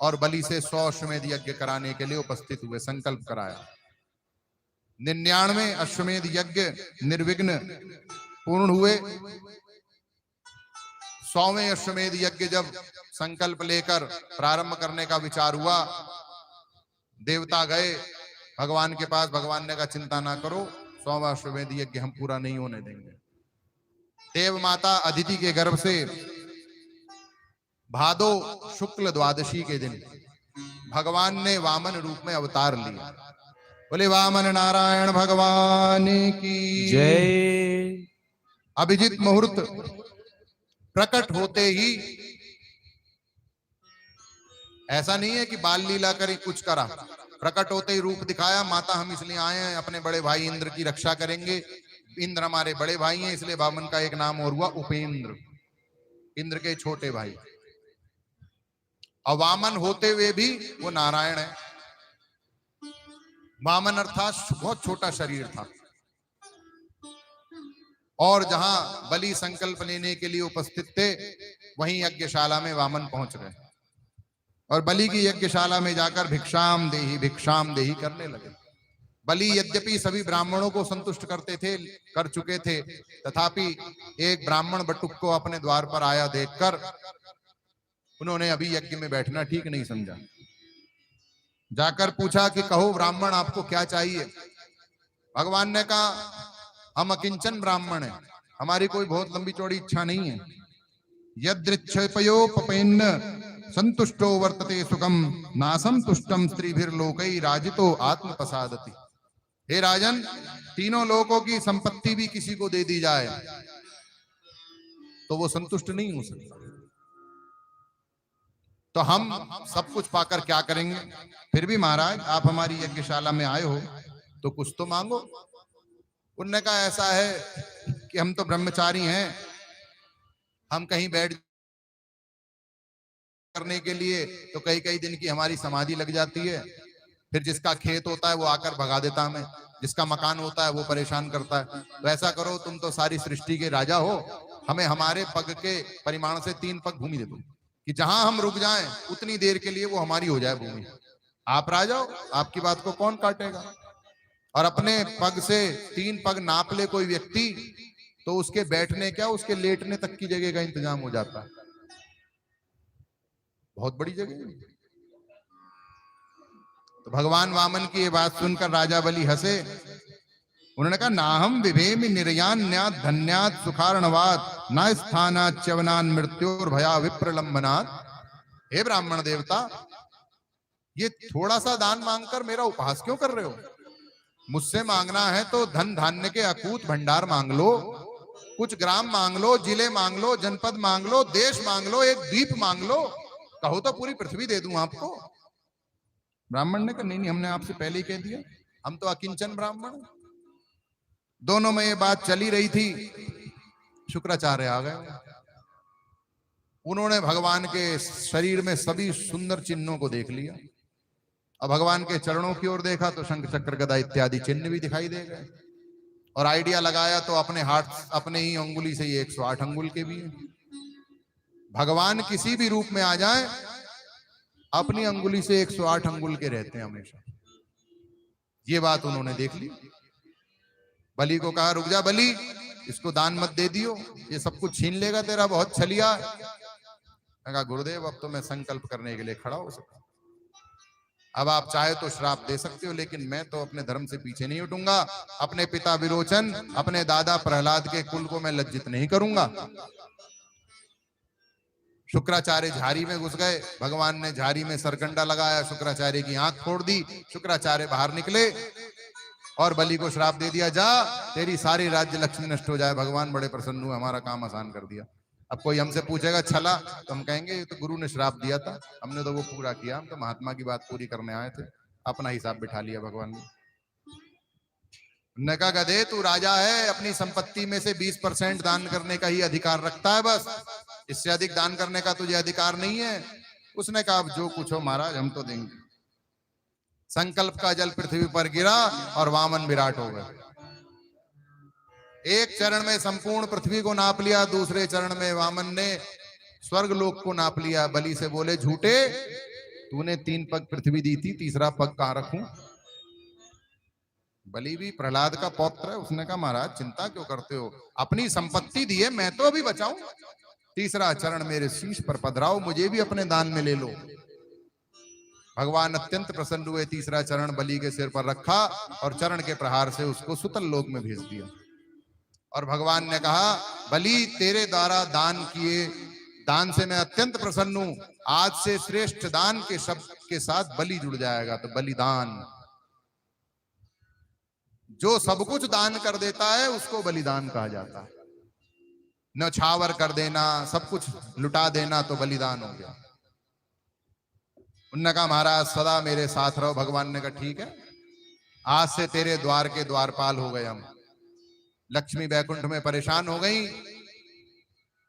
और बलि से 100 अश्वमेध यज्ञ कराने के लिए उपस्थित हुए, संकल्प कराया। 99 अश्वमेध यज्ञ निर्विघ्न पूर्ण हुए। 100वें अश्वमेध यज्ञ जब संकल्प लेकर प्रारंभ करने का विचार हुआ, देवता गए भगवान के पास। भगवान ने कहा चिंता ना करो, 100वां अश्वमेध यज्ञ हम पूरा नहीं होने देंगे। देव माता अदिति के गर्भ से भादो शुक्ल द्वादशी के दिन भगवान ने वामन रूप में अवतार लिया। बोले वामन नारायण भगवान की जय। अभिजीत मुहूर्त प्रकट होते ही, ऐसा नहीं है कि बाल लीला करी कुछ करा, प्रकट होते ही रूप दिखाया। माता हम इसलिए आए हैं, अपने बड़े भाई इंद्र की रक्षा करेंगे। इंद्र हमारे बड़े भाई हैं, इसलिए वामन का एक नाम और हुआ उपेंद्र, इंद्र के छोटे भाई। और वामन होते हुए भी वो नारायण है। वामन अर्थात बहुत छोटा शरीर था। और जहां बलि संकल्प लेने के लिए उपस्थित थे, वहीं यज्ञशाला में वामन पहुंच गए और बलि की यज्ञशाला में जाकर भिक्षाम देही करने लगे। बलि यद्यपि सभी ब्राह्मणों को संतुष्ट करते थे, कर चुके थे, तथापि एक ब्राह्मण बटुक को अपने द्वार पर आया देखकर उन्होंने अभी यज्ञ में बैठना ठीक नहीं समझा। जाकर पूछा कि कहो ब्राह्मण आपको क्या चाहिए। भगवान ने कहा हम अकिंचन ब्राह्मण हैं, हमारी कोई बहुत लंबी चौड़ी इच्छा नहीं है। यदृच्छयोपपन्न संतुष्टो वर्तते सुखम नासंतुष्टम स्त्रीभिर्लोकै राजितो आत्मप्रसादति। हे राजन, तीनों लोकों की संपत्ति भी किसी को दे दी जाए तो वो संतुष्ट नहीं हो सकता। तो हम सब कुछ पाकर क्या करेंगे? फिर भी महाराज आप हमारी यज्ञशाला में आए हो तो कुछ तो मांगो। उन्होंने कहा ऐसा है कि हम तो ब्रह्मचारी हैं, हम कहीं बैठ करने के लिए तो कई कई दिन की हमारी समाधि लग जाती है। फिर जिसका खेत होता है वो आकर भगा देता हमें, जिसका मकान होता है वो परेशान करता है। तो ऐसा करो, तुम तो सारी सृष्टि के राजा हो, हमें हमारे पग के परिमाण से 3 पग भूमि दे दो कि जहां हम रुक जाएं उतनी देर के लिए वो हमारी हो जाए भूमि। आप राजा हो, आपकी बात को कौन काटेगा। और अपने पग से 3 पग नाप ले कोई व्यक्ति तो उसके बैठने क्या, उसके लेटने तक की जगह का इंतजाम हो जाता है। बहुत बड़ी जगह। तो भगवान वामन की ये बात सुनकर राजा बलि हंसे। उन्होंने कहा नाहम विभेमि निर्यान्यात् धन्यात् सुखार्णवात् न स्थानात् च्यवनान् मृत्योर भया विप्रलंबनात्। हे ब्राह्मण देवता, ये थोड़ा सा दान मांगकर मेरा उपहास क्यों कर रहे हो? मुझसे मांगना है तो धन धान्य के अकूत भंडार मांग लो, कुछ ग्राम मांग लो, जिले मांग लो, जनपद मांग लो, देश मांग लो, एक द्वीप मांग लो, कहो तो पूरी पृथ्वी दे दूं आपको। ब्राह्मण ने कहा नहीं, हमने आपसे पहले ही कह दिया, हम तो अकिंचन ब्राह्मण। दोनों में ये बात चली रही थी, शुक्राचार्य आ गए। उन्होंने भगवान के शरीर में सभी सुंदर चिन्हों को देख लिया। अब भगवान के चरणों की ओर देखा तो शंख चक्र गदा इत्यादि चिन्ह भी दिखाई दे गए। और आइडिया लगाया तो अपने हाथ, अपने ही अंगुली से ये 108 अंगुल के भी हैं। भगवान किसी भी रूप में आ जाए, अपनी अंगुली से 108 अंगुल के रहते हैं हमेशा। ये बात उन्होंने देख ली। बलि को कहा रुक जा बलि, इसको दान मत दे दियो, ये सब कुछ छीन लेगा तेरा, बहुत छलिया। मैं कहा गुरुदेव अब तो मैं संकल्प करने के लिए खड़ा हो सकता, अब आप चाहे तो श्राप दे सकते हो, लेकिन मैं तो अपने धर्म से पीछे नहीं हटूंगा। अपने पिता विरोचन, अपने दादा प्रहलाद के कुल को मैं लज्जित नहीं करूंगा। शुक्राचार्य झारी में घुस गए, भगवान ने झारी में सरकंडा लगाया, शुक्राचार्य की आंख फोड़ दी। शुक्राचार्य बाहर निकले और बलि को श्राप दे दिया, जा तेरी सारी राज्य लक्ष्मी नष्ट हो जाए। भगवान बड़े प्रसन्न हुए, हमारा काम आसान कर दिया। अब कोई हमसे पूछेगा छला, तो हम कहेंगे ये तो गुरु ने श्राप दिया था, हमने तो वो पूरा किया, हम तो महात्मा की बात पूरी करने आए थे, अपना हिसाब बिठा लिया भगवान ने। उन्होंने कहा, गधे तू राजा है, अपनी संपत्ति में से 20% दान करने का ही अधिकार रखता है, बस इससे अधिक दान करने का तुझे अधिकार नहीं है। उसने कहा, जो कुछ हो महाराज हम तो देंगे। संकल्प का जल पृथ्वी पर गिरा और वामन विराट हो गए। एक चरण में संपूर्ण पृथ्वी को नाप लिया, दूसरे चरण में वामन ने स्वर्ग लोक को नाप लिया। बलि से बोले, झूठे, तूने 3 पग पृथ्वी दी थी, तीसरा पग कहां रखूं? बलि भी प्रहलाद का पौत्र है, उसने कहा, महाराज चिंता क्यों करते हो, अपनी संपत्ति दी है, मैं तो अभी बचाऊं, तीसरा चरण मेरे शीश पर पधराओ, मुझे भी अपने दान में ले लो। भगवान अत्यंत प्रसन्न हुए, तीसरा चरण बलि के सिर पर रखा और चरण के प्रहार से उसको सुतल लोक में भेज दिया। और भगवान ने कहा, बलि तेरे द्वारा दान किए दान से मैं अत्यंत प्रसन्न हूं, आज से श्रेष्ठ दान के शब्द के साथ बलि जुड़ जाएगा। तो बलिदान, जो सब कुछ दान कर देता है उसको बलिदान कहा जाता है। न्यौछावर कर देना, सब कुछ लुटा देना तो बलिदान हो गया। उन्होंने कहा, महाराज सदा मेरे साथ रहो। भगवान ने कहा, ठीक है, आज से तेरे द्वार के द्वारपाल हो गए हम। लक्ष्मी बैकुंठ में परेशान हो गई,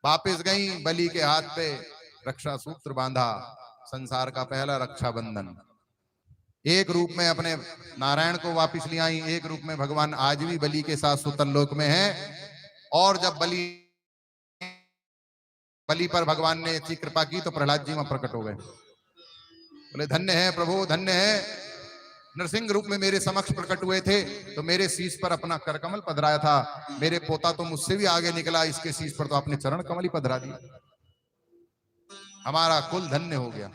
वापिस गई, बलि के हाथ पे रक्षा सूत्र बांधा, संसार का पहला रक्षा बंधन। एक रूप में अपने नारायण को वापिस ले आई, एक रूप में भगवान आज भी बलि के साथ सुतल लोक में है। और जब बलि पर भगवान ने ऐसी कृपा की तो प्रहलाद जी वहां प्रकट हो गए, बोले, धन्य है प्रभु, धन्य है, नरसिंह रूप में मेरे समक्ष प्रकट हुए थे तो मेरे शीश पर अपना करकमल पधराया था, मेरे पोता तो मुझसे भी आगे निकला, इसके शीश पर तो आपने चरण कमल ही पधरा दिया, हमारा कुल धन्य हो गया।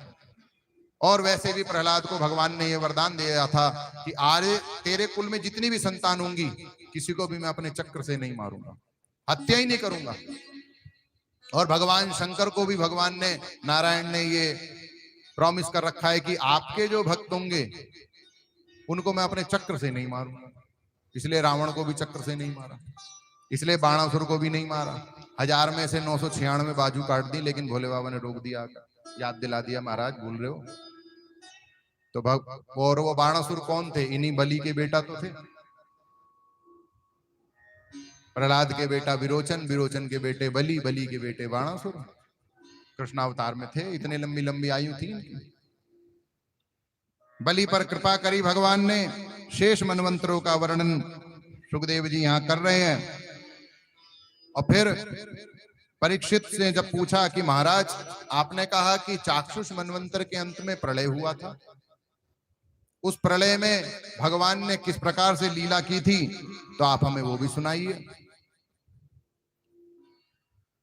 और वैसे भी प्रहलाद को भगवान ने यह वरदान दिया था कि आरे तेरे कुल में जितनी भी संतान होंगी, किसी को भी मैं अपने चक्र से नहीं मारूंगा, हत्या ही नहीं करूंगा। और भगवान शंकर को भी भगवान ने, नारायण ने ये प्रॉमिस कर रखा है कि आपके जो भक्त होंगे उनको मैं अपने चक्र से नहीं मारूंगा। इसलिए रावण को भी चक्र से नहीं मारा, इसलिए बाणासुर को भी नहीं मारा। 1000 में से 996 बाजू काट दी, लेकिन भोले बाबा ने रोक दिया, याद दिला दिया, महाराज भूल रहे हो। तो और वो बाणासुर कौन थे? इन्हीं बलि के बेटा तो थे, प्रहलाद के बेटा विरोचन, विरोचन के बेटे बलि, बलि के बेटे बाणासुर। कृष्णावतार में थे, इतने लंबी लंबी आयु थी इनकी। बलि पर कृपा करी भगवान ने। शेष मनवंतरों का वर्णन सुखदेव जी यहां कर रहे हैं। और फिर परीक्षित से जब पूछा कि महाराज आपने कहा कि चाक्षुष मनवंतर के अंत में प्रलय हुआ था, उस प्रलय में भगवान ने किस प्रकार से लीला की थी, तो आप हमें वो भी सुनाइए।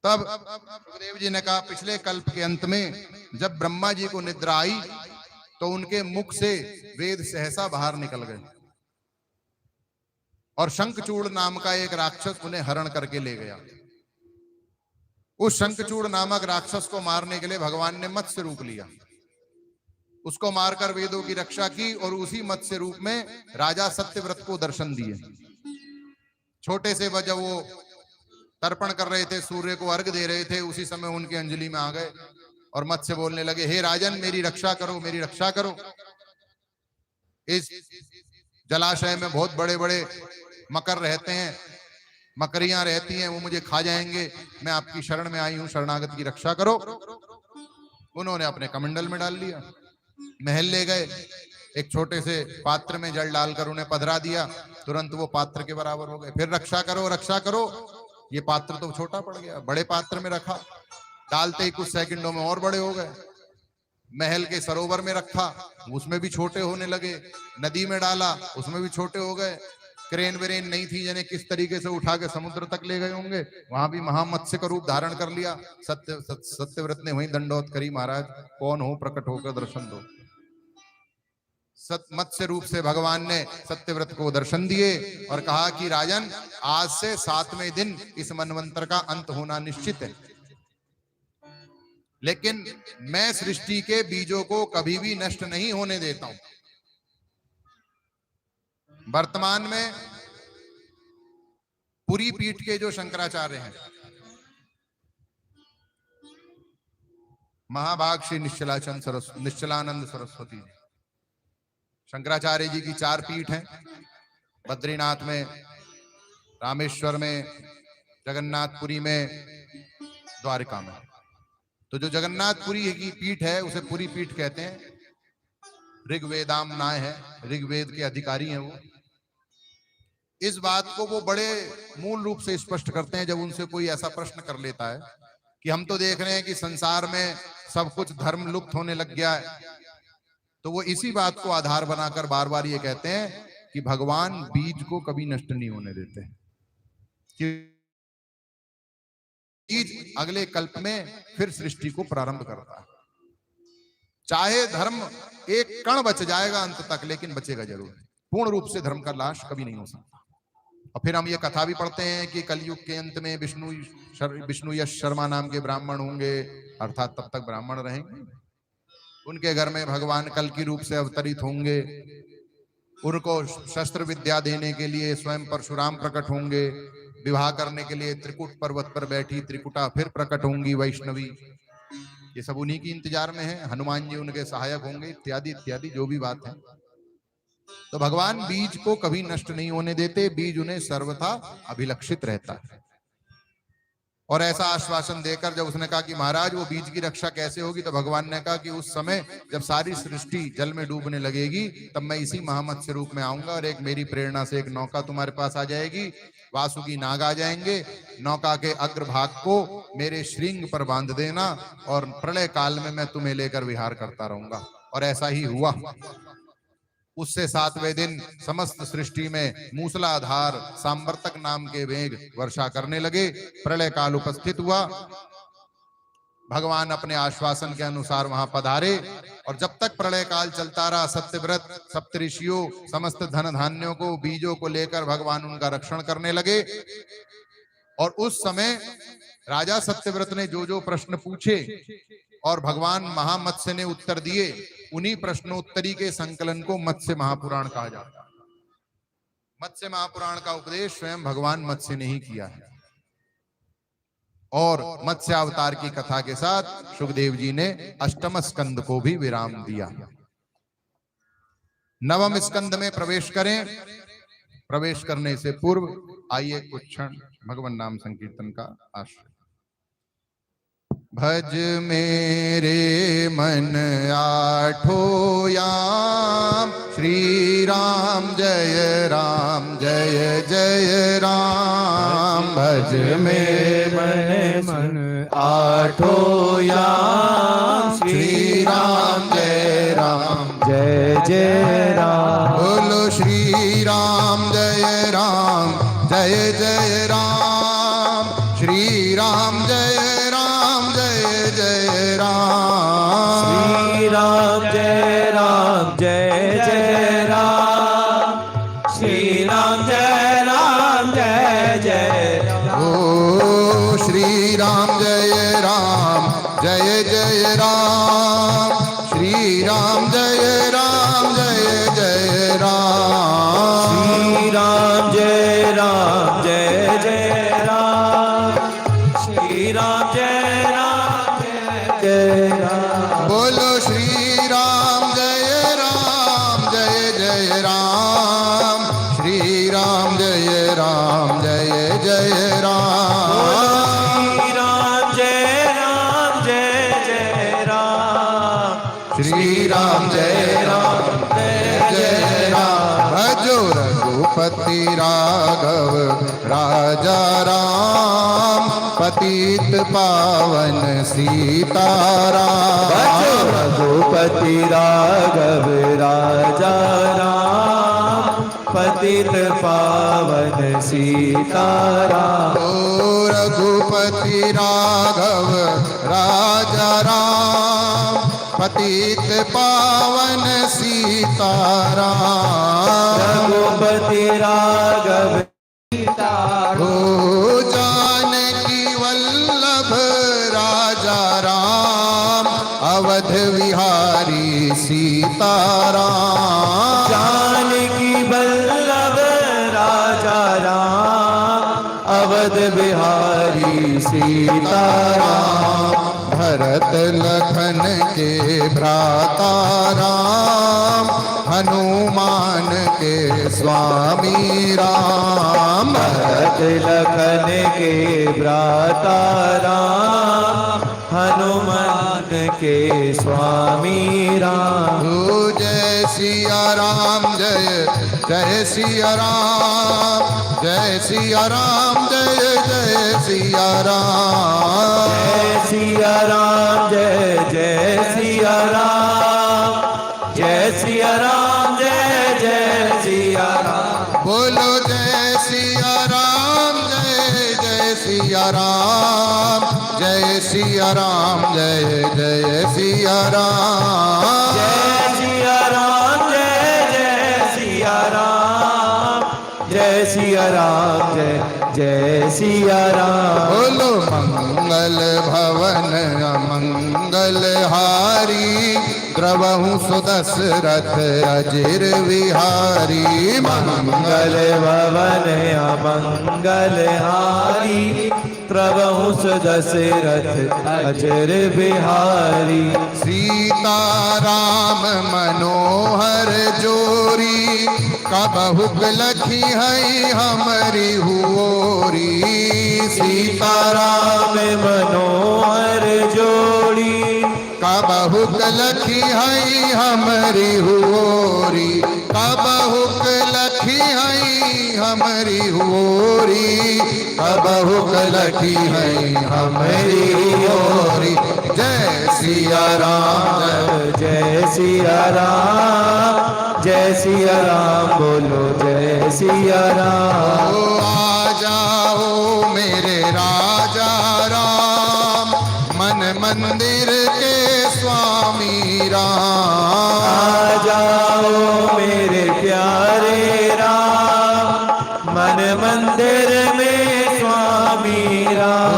तब सुखदेव जी ने कहा, पिछले कल्प के अंत में जब ब्रह्मा जी को निद्रा आई तो उनके मुख से वेद सहसा बाहर निकल गए और शंखचूड़ नाम का एक राक्षस उन्हें हरण करके ले गया। उस शंखचूड़ नामक राक्षस को मारने के लिए भगवान ने मत्स्य रूप लिया, उसको मारकर वेदों की रक्षा की और उसी मत्स्य रूप में राजा सत्यव्रत को दर्शन दिए। छोटे से जब वो तर्पण कर रहे थे, सूर्य को अर्घ दे रहे थे, उसी समय उनकी अंजलि में आ गए और मत्स्य बोलने लगे, हे राजन मेरी रक्षा करो, मेरी रक्षा करो। इस जलाशय में बहुत बड़े बड़े मकर रहते हैं, मकरियां रहती हैं, वो मुझे खा जाएंगे, मैं आपकी शरण में आई हूं, शरणागत की रक्षा करो। उन्होंने अपने कमंडल में डाल लिया, महल ले गए, एक छोटे से पात्र में जल डालकर उन्हें पधरा दिया, तुरंत वो पात्र के बराबर हो गए। फिर रक्षा करो, रक्षा करो, ये पात्र तो छोटा पड़ गया, बड़े पात्र में रखा, डालते ही कुछ सेकंडों में और बड़े हो गए। महल के सरोवर में रखा, उसमें भी छोटे होने लगे, नदी में डाला, उसमें भी छोटे हो गए। क्रेन वेरेन नहीं थी, जिन्हें किस तरीके से उठा के समुद्र तक ले गए होंगे, वहां भी महामत्स्य का रूप धारण कर लिया। सत्यव्रत ने वहीं दंडोत करी, महाराज कौन हो, प्रकट होकर दर्शन दो। मत्स्य रूप से भगवान ने सत्यव्रत को दर्शन दिए और कहा कि राजन आज से 7वें दिन इस मनवंतर का अंत होना निश्चित है। लेकिन मैं सृष्टि के बीजों को कभी भी नष्ट नहीं होने देता हूं। वर्तमान में पुरी पीठ के जो शंकराचार्य हैं, महाभाग श्री निश्चलानंद सरस्वती जी, शंकराचार्य जी की 4 पीठ हैं, बद्रीनाथ में, रामेश्वर में, जगन्नाथपुरी में, द्वारिका में। तो जो जगन्नाथपुरी की पीठ है उसे पुरी पीठ कहते हैं। ऋग्वेदाम नाय है, ऋग्वेद के अधिकारी हैं वो। इस बात को वो बड़े मूल रूप से स्पष्ट करते हैं जब उनसे कोई ऐसा प्रश्न कर लेता है कि हम तो देख रहे हैं कि संसार में सब कुछ धर्म लुप्त होने लग गया है। तो वो इसी बात को आधार बनाकर बार बार ये कहते हैं कि भगवान बीज को कभी नष्ट नहीं होने देते, कि बीज अगले कल्प में फिर सृष्टि को प्रारंभ करता है। चाहे धर्म एक कण बच जाएगा अंत तक, लेकिन बचेगा जरूर। पूर्ण रूप से धर्म का नाश कभी नहीं हो सकता। और फिर हम ये कथा भी पढ़ते हैं कि कलयुग के अंत में विष्णु यश शर्मा नाम के ब्राह्मण होंगे, अर्थात तब तक ब्राह्मण रहेंगे। उनके घर में भगवान कल की रूप से अवतरित होंगे। उनको शस्त्र विद्या देने के लिए स्वयं परशुराम प्रकट होंगे। विवाह करने के लिए त्रिकुट पर्वत पर बैठी त्रिकुटा फिर प्रकट होंगी वैष्णवी। ये सब उन्हीं की इंतजार में है। हनुमान जी उनके सहायक होंगे, इत्यादि इत्यादि जो भी बात है। तो भगवान बीज को कभी नष्ट नहीं होने देते, बीज उन्हें सर्वथा अभिलक्षित रहता है। और ऐसा आश्वासन देकर जब उसने कहा कि महाराज वो बीज की रक्षा कैसे होगी, तो भगवान ने कहा कि उस समय जब सारी सृष्टि जल में डूबने लगेगी तब मैं इसी महामत्स्य रूप में आऊंगा और एक मेरी प्रेरणा से एक नौका तुम्हारे पास आ जाएगी। वासुकी नाग आ जाएंगे, नौका के अग्रभाग को मेरे श्रृंग पर बांध देना और प्रलय काल में मैं तुम्हें लेकर विहार करता रहूंगा। और ऐसा ही हुआ। उससे 7वें दिन समस्त सृष्टि में मूसलाधार सांवर्तक नाम के वेग वर्षा करने लगे। प्रलय काल उपस्थित हुआ। भगवान अपने आश्वासन के अनुसार वहां पधारे और जब तक प्रलय काल चलता रहा, सत्यव्रत सप्तऋषियों समस्त धन धान्यों को बीजों को लेकर भगवान उनका रक्षण करने लगे। और उस समय राजा सत्यव्रत ने जो जो प्रश्न पूछे और भगवान महामत्स्य ने उत्तर दिए, उन्हीं प्रश्नोत्तरी के संकलन को मत्स्य महापुराण कहा जाता है। मत्स्य महापुराण का उपदेश स्वयं भगवान मत्स्य ने ही किया है। और मत्स्य अवतार की कथा के साथ सुखदेव जी ने अष्टम स्कंद को भी विराम दिया। नवम स्कंद में प्रवेश करें। प्रवेश करने से पूर्व आइए कुछ क्षण भगवान नाम संकीर्तन का आश्रय। भज मेरे मन आठो याम, श्री राम जय जय राम। भज मेरे मन आठो याम, श्री राम जय जय राम। बोलो श्री राम जय जय राम। श्री राम जय जय राम। श्री राम जय जय राम। श्री राम जय जय। ओ श्री राम जय जय राम। श्री राम जय जय राम। श्री राम जय जय राम। श्री राम जय राम। बोलो श्री राम जय जय राम। श्री राम जय जय राम। श्री राम जय जय राम। श्री राम जय जय राम। भजो रघुपति राघव राजा राम, पतित पावन सीताराम। भजो रघुपति राघव राजा राम, पतित पावन सीताराम। ओ रघुपति राघव राजा राम, पतित पावन सीताराम। रघुपति राघव सीताराम। ओ जानकी वल्लभ राजा राम, अवध विहारी सीताराम। जानकी वल्लभ राजा राम, अवध बिहारी सीताराम। भरत लखन के भ्राता राम, हनुमान के स्वामी राम। भरत लखन के भ्राता राम, हनुमान के स्वामी राम। जय सिया राम जय जय सिया राम, जय सिया राम जय जय सिया राम। जय सिया राम जय जय सिया राम, जय सिया राम जय जय सिया राम। बोलो जय सिया राम जय जय सिया राम, जय सिया राम जय जय सिया राम। जय सिया राम जय जय सिया राम, जय सिया राम जय जय सिया राम। बोलो मंगल भवन अमंगल हारी, द्रवहु सुदशरथ अजिर विहारी। मंगल भवन अमंगल हारी, प्रभु दशरथ अजर बिहारी। सीताराम मनोहर जोरी, कबहुक लखी है हमारी हुओरी। सीताराम मनोहर जोड़ी, कबहुक लखी है हमारी हुओरी। कबहुक लखी है हमारी हुओरी, कबहुक लखी है हमारी हुओरी। जय सिया राम जय सिया राम, जय सिया राम। बोलो जय सिया राम। आ जाओ मेरे राजा राम, मन मंदिर के स्वामी राम। आ जाओ मेरे प्यारे राम, मन मंदिर में स्वामी राम।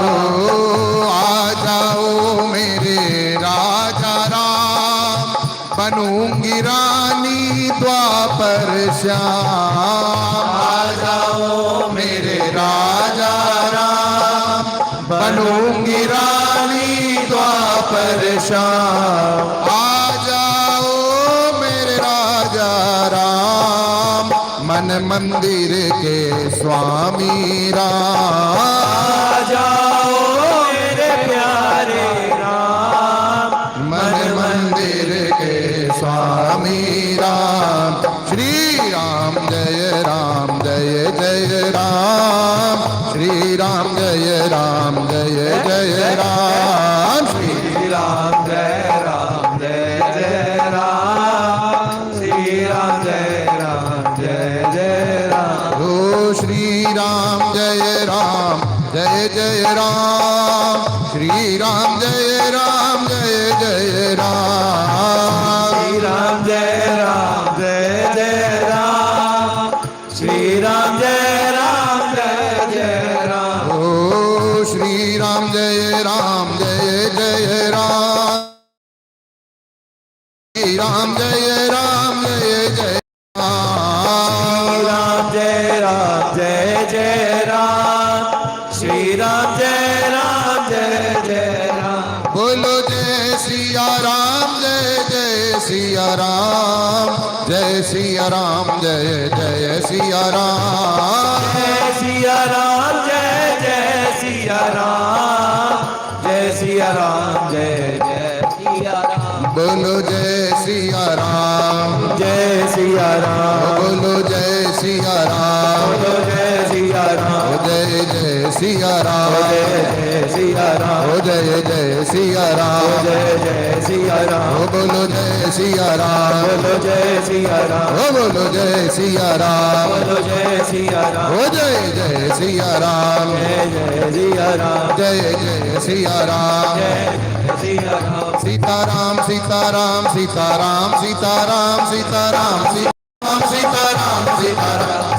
आ जाओ मेरे राजा राम, बनूंगी रानी द्वापर श्याम। आ जाओ मेरे राजा राम, बनूंगी रानी द्वापर श्याम। आ जाओ मेरे राजा राम, मन मंदिर के स्वामी राम। आ जाओ मेरे प्यारे राम, मन मंदिर के स्वामी राम। श्री राम जय राम जय जय राम, श्री राम जय राम जय जय राम। श्री राम जय राम जय जय राम, श्री राम जय राम जय जय राम। ओ श्री राम जय राम जय जय राम, श्री राम जय राम जय जय राम। श्री राम जय राम जय जय राम, श्री राम जय राम जय जय राम। ओ श्री राम जय राम जय जय राम, श्री राम जय राम जय जय राम। राम जय राम जय जय राम, श्री राम जय राम जय जय राम। बोलो जय सिया राम जय जय सिया राम, जय सिया राम जय जय सिया राम। जय सिया राम जय जय सिया राम, जय सिया राम जय जय सिया राम। बोलो जय सिया राम, जय सिया राम, बोलो जय सिया राम, बोलो जय सिया राम, जय जय सिया राम, जय जय सिया राम, जय जय सिया राम, जय जय सिया राम। बोलो जय सिया राम, बोलो जय सिया राम, बोलो जय सिया राम, बोलो जय सिया राम, जय जय सिया राम, जय जय सिया राम, जय जय सिया राम। जय जय सिया राम। सीताराम सीताराम सीताराम सीताराम सीताराम सीताराम सीताराम सीताराम